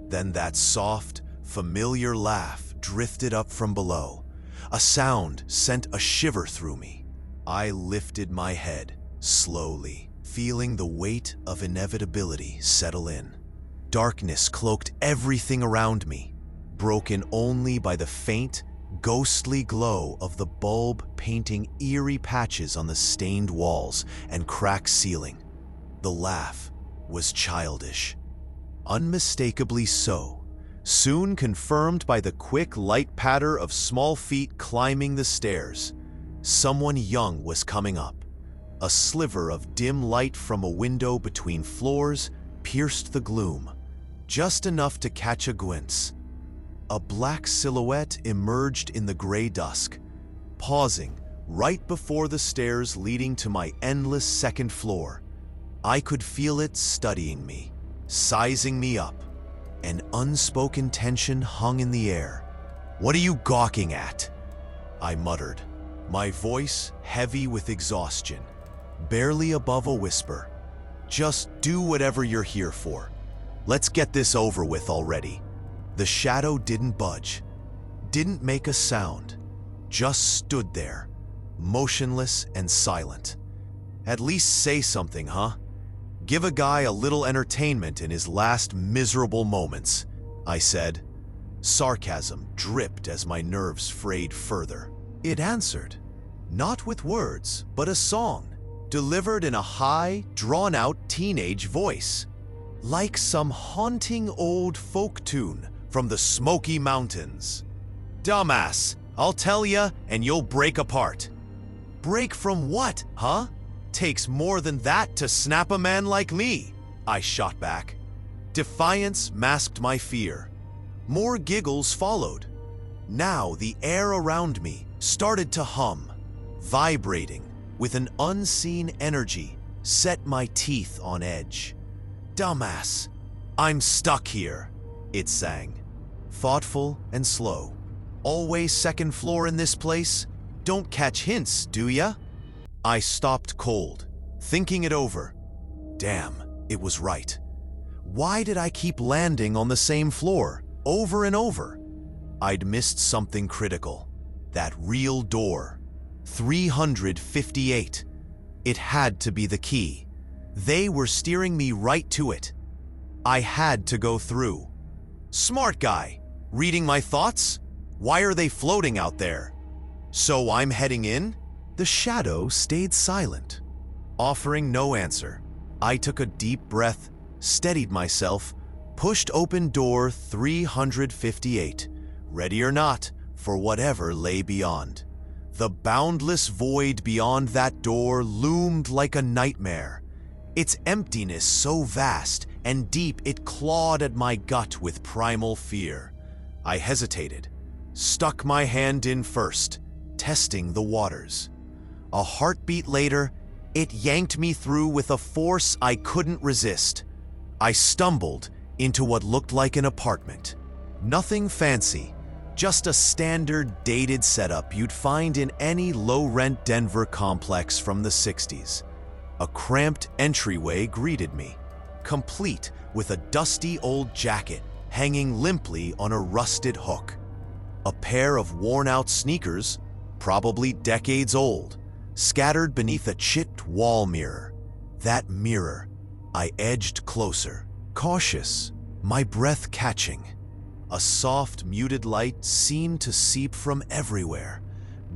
Then that soft, familiar laugh drifted up from below. A sound sent a shiver through me. I lifted my head, slowly, feeling the weight of inevitability settle in. Darkness cloaked everything around me, broken only by the faint, ghostly glow of the bulb painting eerie patches on the stained walls and cracked ceiling. The laugh was childish. Unmistakably so, soon confirmed by the quick, light patter of small feet climbing the stairs. Someone young was coming up. A sliver of dim light from a window between floors pierced the gloom, just enough to catch a glimpse. A black silhouette emerged in the gray dusk, pausing right before the stairs leading to my endless second floor. I could feel it studying me, sizing me up. An unspoken tension hung in the air. "What are you gawking at?" I muttered, my voice heavy with exhaustion, barely above a whisper. "Just do whatever you're here for. Let's get this over with already." The shadow didn't budge, didn't make a sound, just stood there, motionless and silent. "At least say something, huh? Give a guy a little entertainment in his last miserable moments," I said. Sarcasm dripped as my nerves frayed further. It answered, not with words, but a song, delivered in a high, drawn-out teenage voice, like some haunting old folk tune from the Smoky Mountains. "Dumbass, I'll tell ya and you'll break apart." "Break from what, huh? Takes more than that to snap a man like me," I shot back. Defiance masked my fear. More giggles followed. Now the air around me started to hum, vibrating with an unseen energy set my teeth on edge. "Dumbass, I'm stuck here," it sang, thoughtful and slow. "Always second floor in this place? Don't catch hints, do ya?" I stopped cold, thinking it over. Damn, it was right. Why did I keep landing on the same floor, over and over? I'd missed something critical. That real door. 358. It had to be the key. They were steering me right to it. I had to go through. Smart guy. Reading my thoughts? Why are they floating out there? So I'm heading in? The shadow stayed silent, offering no answer. I took a deep breath, steadied myself, pushed open door 358, ready or not for whatever lay beyond. The boundless void beyond that door loomed like a nightmare, its emptiness so vast and deep it clawed at my gut with primal fear. I hesitated, stuck my hand in first, testing the waters. A heartbeat later, it yanked me through with a force I couldn't resist. I stumbled into what looked like an apartment. Nothing fancy, just a standard dated setup you'd find in any low-rent Denver complex from the 60s. A cramped entryway greeted me, complete with a dusty old jacket hanging limply on a rusted hook. A pair of worn-out sneakers, probably decades old, scattered beneath a chipped wall mirror. That mirror, I edged closer, cautious, my breath catching. A soft, muted light seemed to seep from everywhere,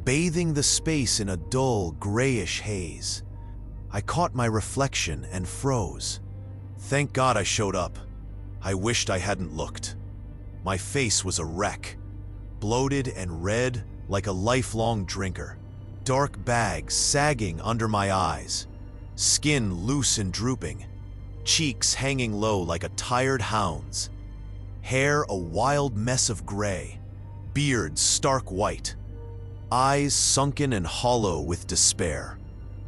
bathing the space in a dull, grayish haze. I caught my reflection and froze. Thank God I showed up. I wished I hadn't looked. My face was a wreck, bloated and red like a lifelong drinker. Dark bags sagging under my eyes, skin loose and drooping, cheeks hanging low like a tired hound's, hair a wild mess of gray, beard stark white, eyes sunken and hollow with despair.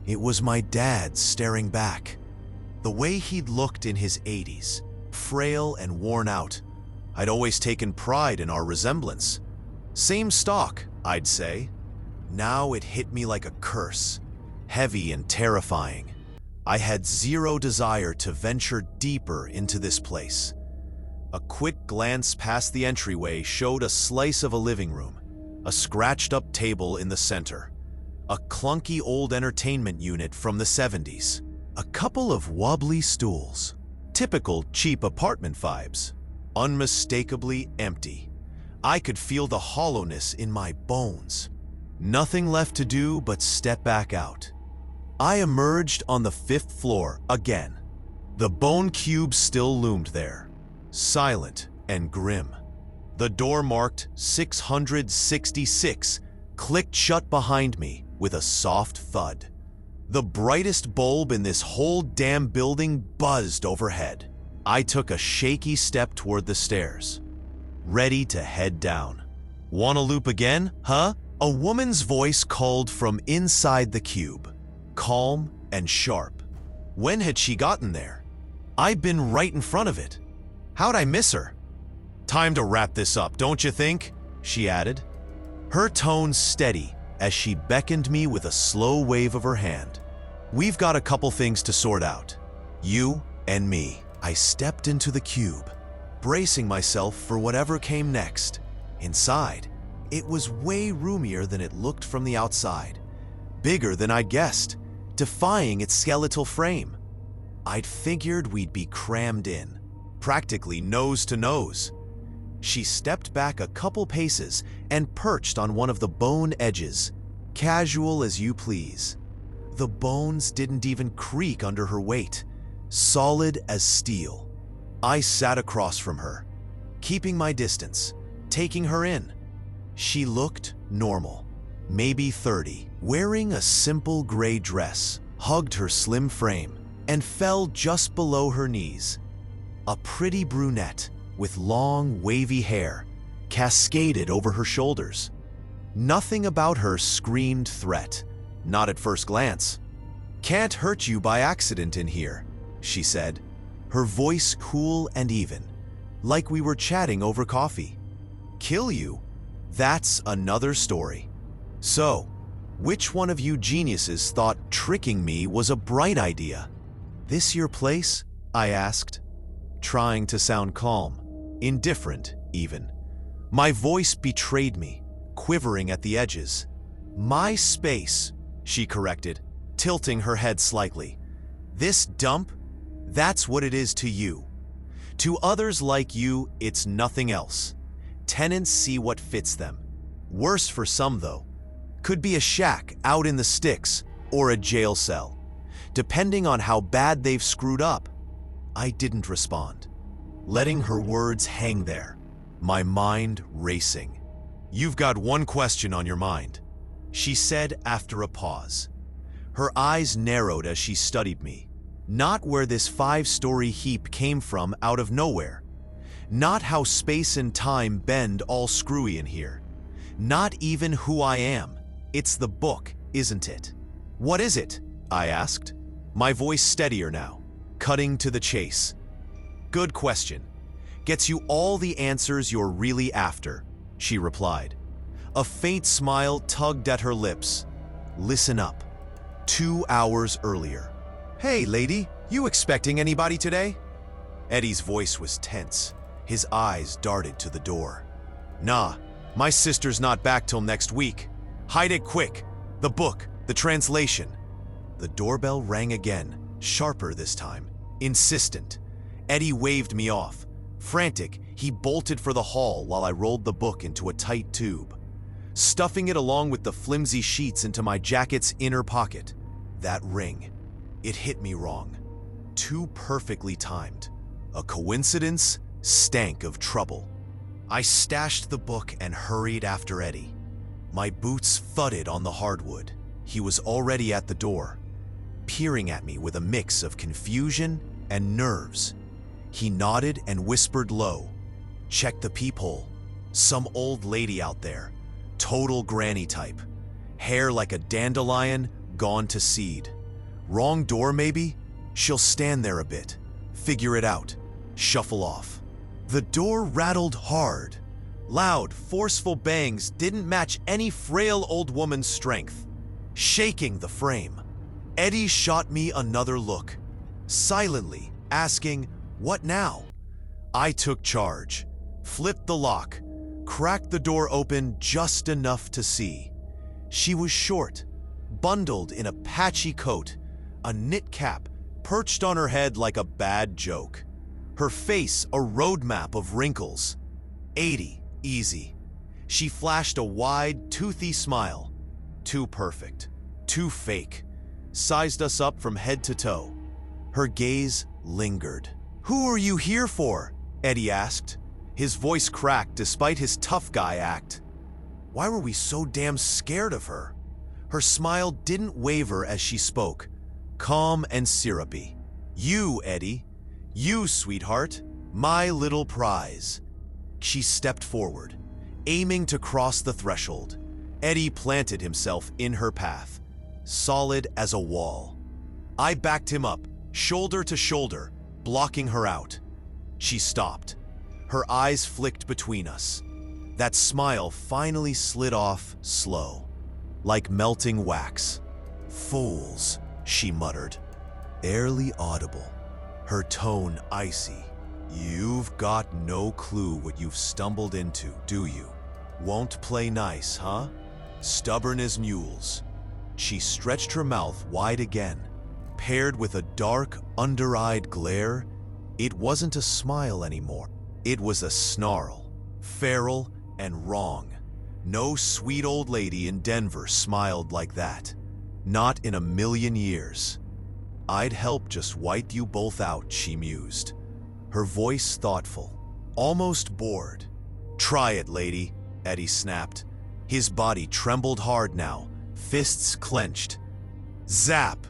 It was my dad staring back. The way he'd looked in his 80s, frail and worn out. I'd always taken pride in our resemblance. Same stock, I'd say. Now it hit me like a curse, heavy and terrifying. I had zero desire to venture deeper into this place. A quick glance past the entryway showed a slice of a living room, a scratched-up table in the center, a clunky old entertainment unit from the 70s, a couple of wobbly stools. Typical cheap apartment vibes, unmistakably empty. I could feel the hollowness in my bones. Nothing left to do but step back out. I emerged on the 5th floor again. The bone cube still loomed there, silent and grim. The door marked 666 clicked shut behind me with a soft thud. The brightest bulb in this whole damn building buzzed overhead. I took a shaky step toward the stairs, ready to head down. "Wanna loop again, huh?" A woman's voice called from inside the cube, calm and sharp. When had she gotten there? I'd been right in front of it. How'd I miss her? "Time to wrap this up, don't you think?" she added. Her tone steady as she beckoned me with a slow wave of her hand. "We've got a couple things to sort out. You and me." I stepped into the cube, bracing myself for whatever came next. Inside, it was way roomier than it looked from the outside, bigger than I'd guessed, defying its skeletal frame. I'd figured we'd be crammed in, practically nose to nose. She stepped back a couple paces and perched on one of the bone edges, casual as you please. The bones didn't even creak under her weight, solid as steel. I sat across from her, keeping my distance, taking her in. She looked normal, maybe 30, wearing a simple gray dress, hugged her slim frame, and fell just below her knees. A pretty brunette with long, wavy hair cascaded over her shoulders. Nothing about her screamed threat, not at first glance. "Can't hurt you by accident in here," she said, her voice cool and even, like we were chatting over coffee. "Kill you? That's another story. So, which one of you geniuses thought tricking me was a bright idea?" "This your place?" I asked, trying to sound calm, indifferent even. My voice betrayed me, quivering at the edges. "My space," she corrected, tilting her head slightly. "This dump? That's what it is to you. To others like you, it's nothing else. Tenants see what fits them. Worse for some, though. Could be a shack out in the sticks or a jail cell, depending on how bad they've screwed up." I didn't respond, letting her words hang there, my mind racing. "You've got one question on your mind," she said after a pause. Her eyes narrowed as she studied me. Not where this 5-story heap came from out of nowhere. Not how space and time bend all screwy in here. Not even who I am. It's the book, isn't it? "What is it?" I asked, my voice steadier now, cutting to the chase. "Good question. Gets you all the answers you're really after," she replied. A faint smile tugged at her lips. "Listen up. 2 hours earlier." "Hey, lady, you expecting anybody today?" Eddie's voice was tense. His eyes darted to the door. "Nah, my sister's not back till next week. Hide it quick. The book, the translation." The doorbell rang again, sharper this time, insistent. Eddie waved me off, frantic, He bolted for the hall while I rolled the book into a tight tube, stuffing it along with the flimsy sheets into my jacket's inner pocket. That ring, it hit me wrong. Too perfectly timed. A coincidence stank of trouble. I stashed the book and hurried after Eddie. My boots thudded on the hardwood. He was already at the door, peering at me with a mix of confusion and nerves. He nodded and whispered low, "Check the peephole. Some old lady out there. Total granny type. Hair like a dandelion, gone to seed. Wrong door maybe? She'll stand there a bit. Figure it out. Shuffle off." The door rattled hard. Loud, forceful bangs didn't match any frail old woman's strength, shaking the frame. Eddie shot me another look, silently asking, "What now?" I took charge, flipped the lock, cracked the door open just enough to see. She was short, bundled in a patchy coat, a knit cap perched on her head like a bad joke. Her face a roadmap of wrinkles. 80, easy. She flashed a wide, toothy smile. Too perfect, too fake. Sized us up from head to toe. Her gaze lingered. "Who are you here for?" Eddie asked. His voice cracked despite his tough guy act. Why were we so damn scared of her? Her smile didn't waver as she spoke, calm and syrupy. "You, Eddie. You, sweetheart. My little prize." She stepped forward, aiming to cross the threshold. Eddie planted himself in her path, solid as a wall. I backed him up, shoulder to shoulder, blocking her out. She stopped. Her eyes flicked between us. That smile finally slid off slow, like melting wax. "Fools," she muttered, barely audible, her tone icy. "You've got no clue what you've stumbled into, do you? Won't play nice, huh? Stubborn as mules." She stretched her mouth wide again, paired with a dark, under-eyed glare. It wasn't a smile anymore. It was a snarl, feral and wrong. No sweet old lady in Denver smiled like that. Not in a million years. "I'd help just wipe you both out," she mused, her voice thoughtful, almost bored. "Try it, lady," Eddie snapped. His body trembled hard now, fists clenched. Zap!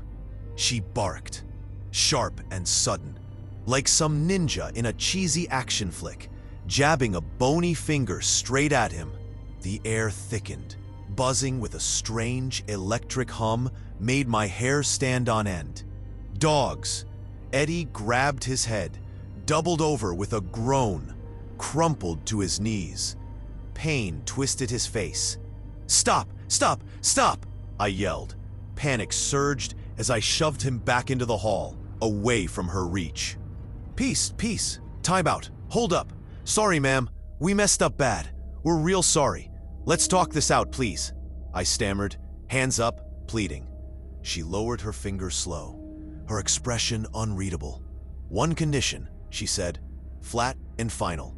She barked, sharp and sudden, like some ninja in a cheesy action flick, jabbing a bony finger straight at him. The air thickened, buzzing with a strange electric hum made my hair stand on end. "Dogs!" Eddie grabbed his head, doubled over with a groan, crumpled to his knees. Pain twisted his face. "Stop! Stop! Stop!" I yelled. Panic surged as I shoved him back into the hall, away from her reach. "Peace, peace. Time out. Hold up. Sorry, ma'am. We messed up bad. We're real sorry. Let's talk this out, please," I stammered, hands up, pleading. She lowered her fingers slow, her expression unreadable. "One condition," she said, flat and final.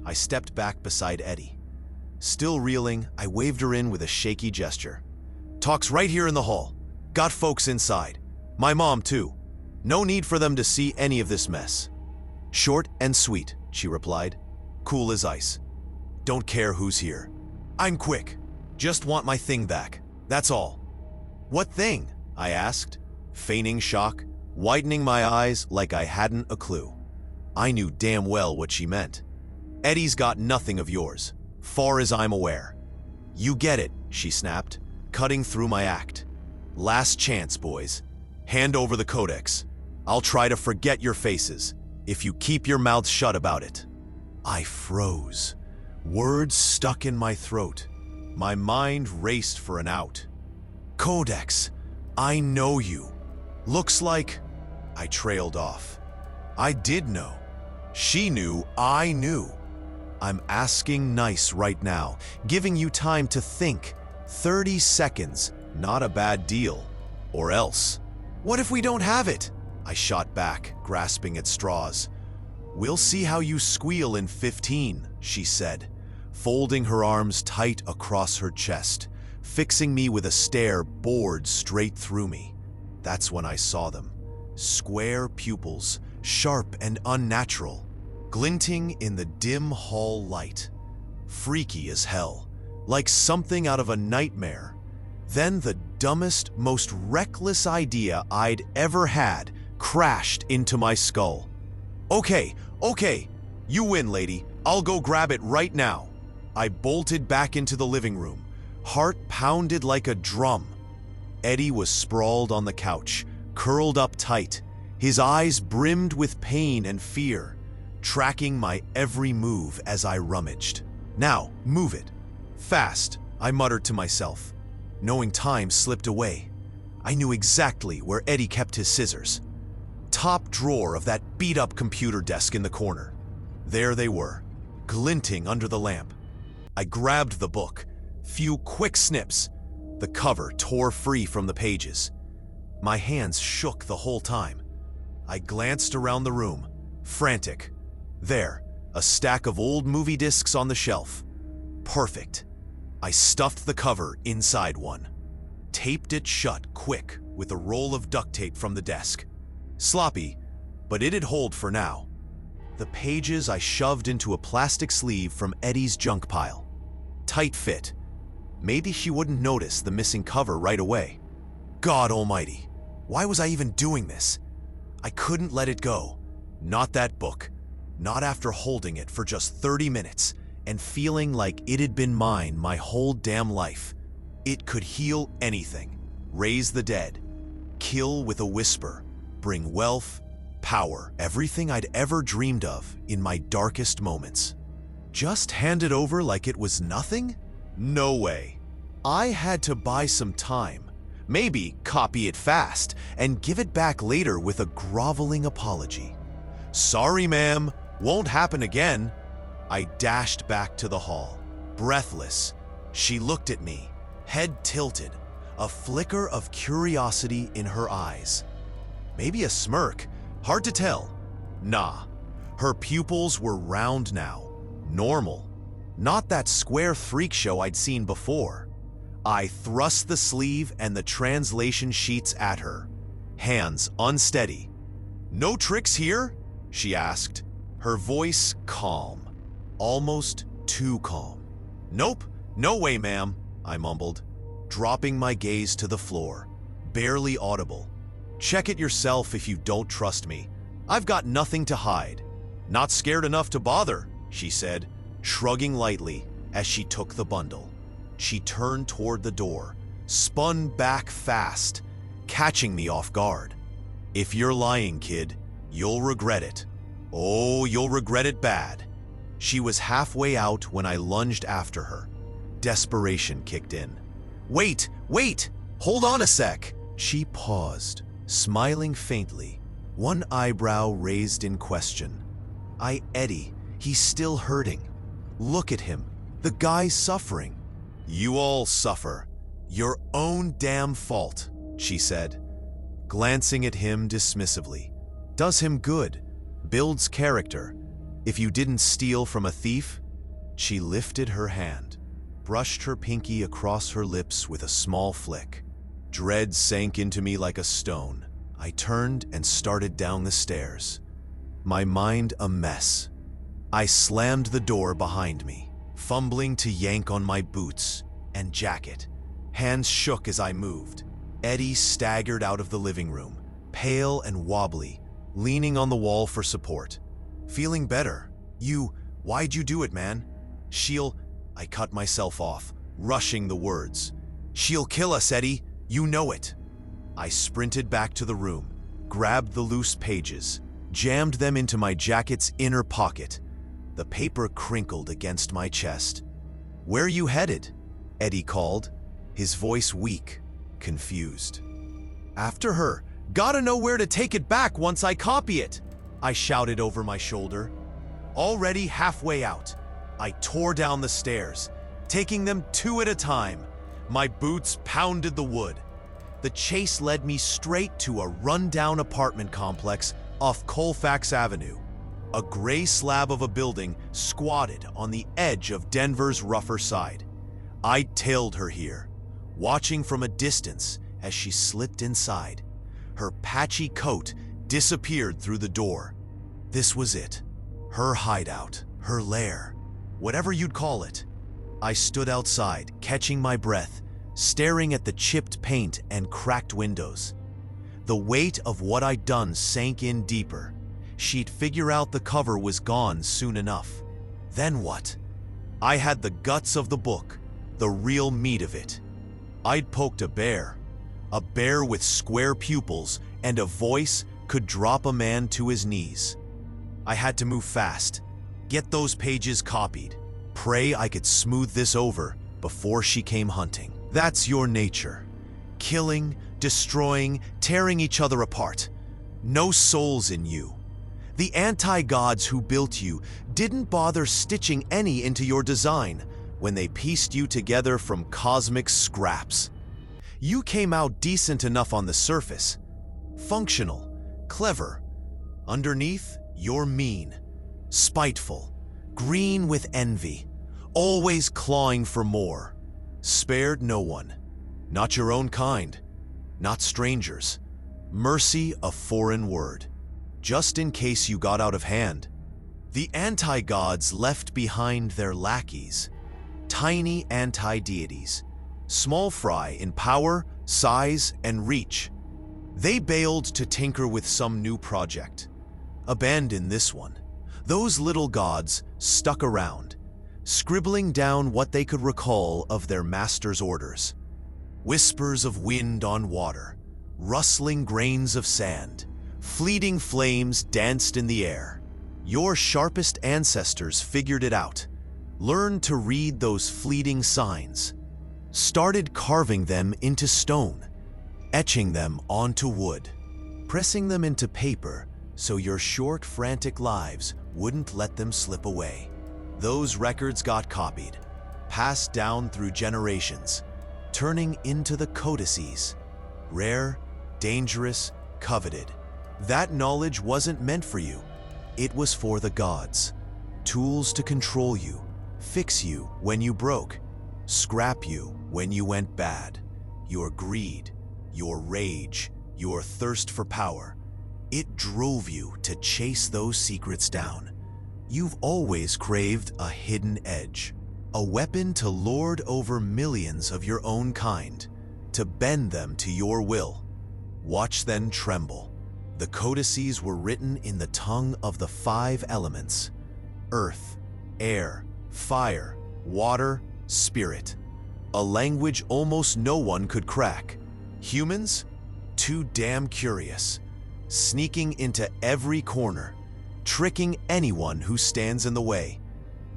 I stepped back beside Eddie. Still reeling, I waved her in with a shaky gesture. "Talk's right here in the hall. Got folks inside. My mom, too. No need for them to see any of this mess." "Short and sweet," she replied, cool as ice. "Don't care who's here. I'm quick. Just want my thing back. That's all." "What thing?" I asked, feigning shock, widening my eyes like I hadn't a clue. I knew damn well what she meant. "Eddie's got nothing of yours, far as I'm aware." "You get it," she snapped, cutting through my act. "Last chance, boys. Hand over the codex. I'll try to forget your faces, if you keep your mouths shut about it." I froze. Words stuck in my throat. My mind raced for an out. "Codex, I know you. Looks like..." I trailed off. I did know. She knew I knew. "I'm asking nice right now, giving you time to think. 30 seconds, not a bad deal. Or else." "What if we don't have it?" I shot back, grasping at straws. "We'll see how you squeal in 15, she said, folding her arms tight across her chest, fixing me with a stare bored straight through me. That's when I saw them. Square pupils, sharp and unnatural, glinting in the dim hall light. Freaky as hell, like something out of a nightmare. Then the dumbest, most reckless idea I'd ever had crashed into my skull. Okay, you win, lady. I'll go grab it right now." I bolted back into the living room, heart pounded like a drum. Eddie was sprawled on the couch, curled up tight, his eyes brimmed with pain and fear, tracking my every move as I rummaged. "Now, move it. Fast," I muttered to myself. Knowing time slipped away, I knew exactly where Eddie kept his scissors. Top drawer of that beat-up computer desk in the corner. There they were, glinting under the lamp. I grabbed the book. Few quick snips. The cover tore free from the pages. My hands shook the whole time. I glanced around the room, frantic. There, a stack of old movie discs on the shelf. Perfect. I stuffed the cover inside one. Taped it shut quick with a roll of duct tape from the desk. Sloppy, but it'd hold for now. The pages I shoved into a plastic sleeve from Eddie's junk pile. Tight fit. Maybe she wouldn't notice the missing cover right away. God almighty, why was I even doing this? I couldn't let it go. Not that book. Not after holding it for just 30 minutes and feeling like it had been mine my whole damn life. It could heal anything, raise the dead, kill with a whisper, bring wealth, power, everything I'd ever dreamed of in my darkest moments. Just hand it over like it was nothing? No way. I had to buy some time, maybe copy it fast, and give it back later with a groveling apology. "Sorry, ma'am, won't happen again." I dashed back to the hall, breathless. She looked at me, head tilted, a flicker of curiosity in her eyes. Maybe a smirk, hard to tell. Nah, her pupils were round now, normal. Not that square freak show I'd seen before. I thrust the sleeve and the translation sheets at her, hands unsteady. "No tricks here?" she asked, her voice calm. Almost too calm. "Nope, no way, ma'am," I mumbled, dropping my gaze to the floor, barely audible. "Check it yourself if you don't trust me. I've got nothing to hide." "Not scared enough to bother," she said, shrugging lightly as she took the bundle. She turned toward the door, spun back fast, catching me off guard. "If you're lying, kid, you'll regret it. Oh, you'll regret it bad." She was halfway out when I lunged after her. Desperation kicked in. Wait, hold on a sec." She paused, smiling faintly, one eyebrow raised in question. "Eddie, he's still hurting. Look at him, the guy's suffering." "You all suffer. Your own damn fault," she said, glancing at him dismissively. "Does him good, builds character. If you didn't steal from a thief." She lifted her hand, brushed her pinky across her lips with a small flick. Dread sank into me like a stone. I turned and started down the stairs, my mind a mess. I slammed the door behind me, fumbling to yank on my boots and jacket. Hands shook as I moved. Eddie staggered out of the living room, pale and wobbly, leaning on the wall for support. "Feeling better. Why'd you do it, man?" I cut myself off, rushing the words. "She'll kill us, Eddie. You know it." I sprinted back to the room, grabbed the loose pages, jammed them into my jacket's inner pocket. The paper crinkled against my chest. "Where you headed?" Eddie called, his voice weak, confused. "After her. Gotta know where to take it back once I copy it," I shouted over my shoulder. Already halfway out, I tore down the stairs, taking them two at a time. My boots pounded the wood. The chase led me straight to a rundown apartment complex off Colfax Avenue. A gray slab of a building squatted on the edge of Denver's rougher side. I tailed her here, watching from a distance as she slipped inside. Her patchy coat disappeared through the door. This was it. Her hideout, her lair, whatever you'd call it. I stood outside, catching my breath, staring at the chipped paint and cracked windows. The weight of what I'd done sank in deeper. She'd figure out the cover was gone soon enough. Then what? I had the guts of the book, the real meat of it. I'd poked a bear with square pupils and a voice could drop a man to his knees. I had to move fast, get those pages copied, pray I could smooth this over before she came hunting. That's your nature. Killing, destroying, tearing each other apart. No souls in you. The anti-gods who built you didn't bother stitching any into your design when they pieced you together from cosmic scraps. You came out decent enough on the surface. Functional, clever. Underneath, you're mean, spiteful, green with envy, always clawing for more. Spared no one. Not your own kind. Not strangers. Mercy a foreign word. Just in case you got out of hand. The anti-gods left behind their lackeys. Tiny anti-deities. Small fry in power, size, and reach. They bailed to tinker with some new project. Abandon this one. Those little gods stuck around, scribbling down what they could recall of their master's orders. Whispers of wind on water, rustling grains of sand, fleeting flames danced in the air. Your sharpest ancestors figured it out, learned to read those fleeting signs, started carving them into stone, etching them onto wood, pressing them into paper so your short, frantic lives wouldn't let them slip away. Those records got copied, passed down through generations, turning into the codices. Rare, dangerous, coveted. That knowledge wasn't meant for you. It was for the gods. Tools to control you, fix you when you broke, scrap you when you went bad. Your greed, your rage, your thirst for power. It drove you to chase those secrets down. You've always craved a hidden edge, a weapon to lord over millions of your own kind, to bend them to your will. Watch them tremble. The codices were written in the tongue of the 5 elements: earth, air, fire, water, spirit. A language almost no one could crack. Humans? Too damn curious. Sneaking into every corner, tricking anyone who stands in the way,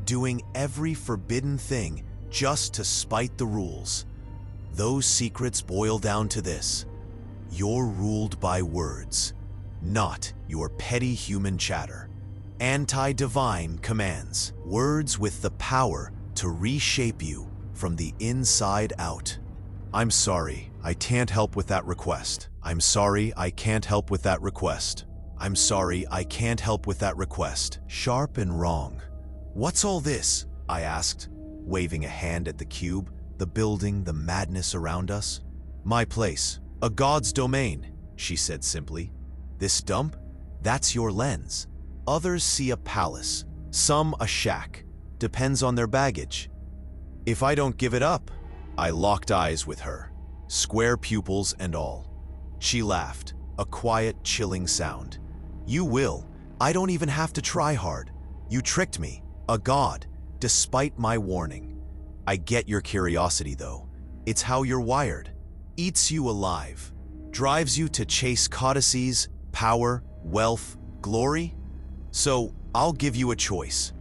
doing every forbidden thing just to spite the rules. Those secrets boil down to this: you're ruled by words, not your petty human chatter. Anti-divine commands, words with the power to reshape you from the inside out. I'm sorry, I can't help with that request. I'm sorry, I can't help with that request. I'm sorry, I can't help with that request. Sharp and wrong. What's all this? I asked, waving a hand at the cube, the building, the madness around us. My place, a god's domain, she said simply. This dump? That's your lens. Others see a palace, some a shack. Depends on their baggage. If I don't give it up, I locked eyes with her, square pupils and all. She laughed, a quiet, chilling sound. You will. I don't even have to try hard. You tricked me, a god, despite my warning. I get your curiosity, though. It's how you're wired. Eats you alive. Drives you to chase codices, power, wealth, glory. So, I'll give you a choice.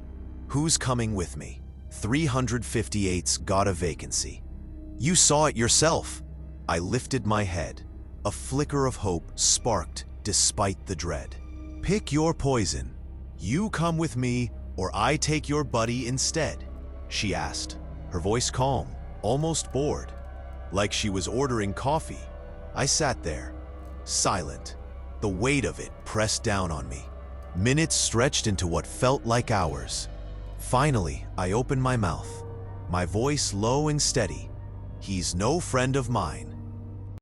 Who's coming with me? 358's got a vacancy. You saw it yourself. I lifted my head. A flicker of hope sparked despite the dread. Pick your poison. You come with me, or I take your buddy instead, she asked, her voice calm, almost bored, like she was ordering coffee. I sat there, silent, the weight of it pressed down on me. Minutes stretched into what felt like hours. Finally, I opened my mouth, my voice low and steady. "He's no friend of mine."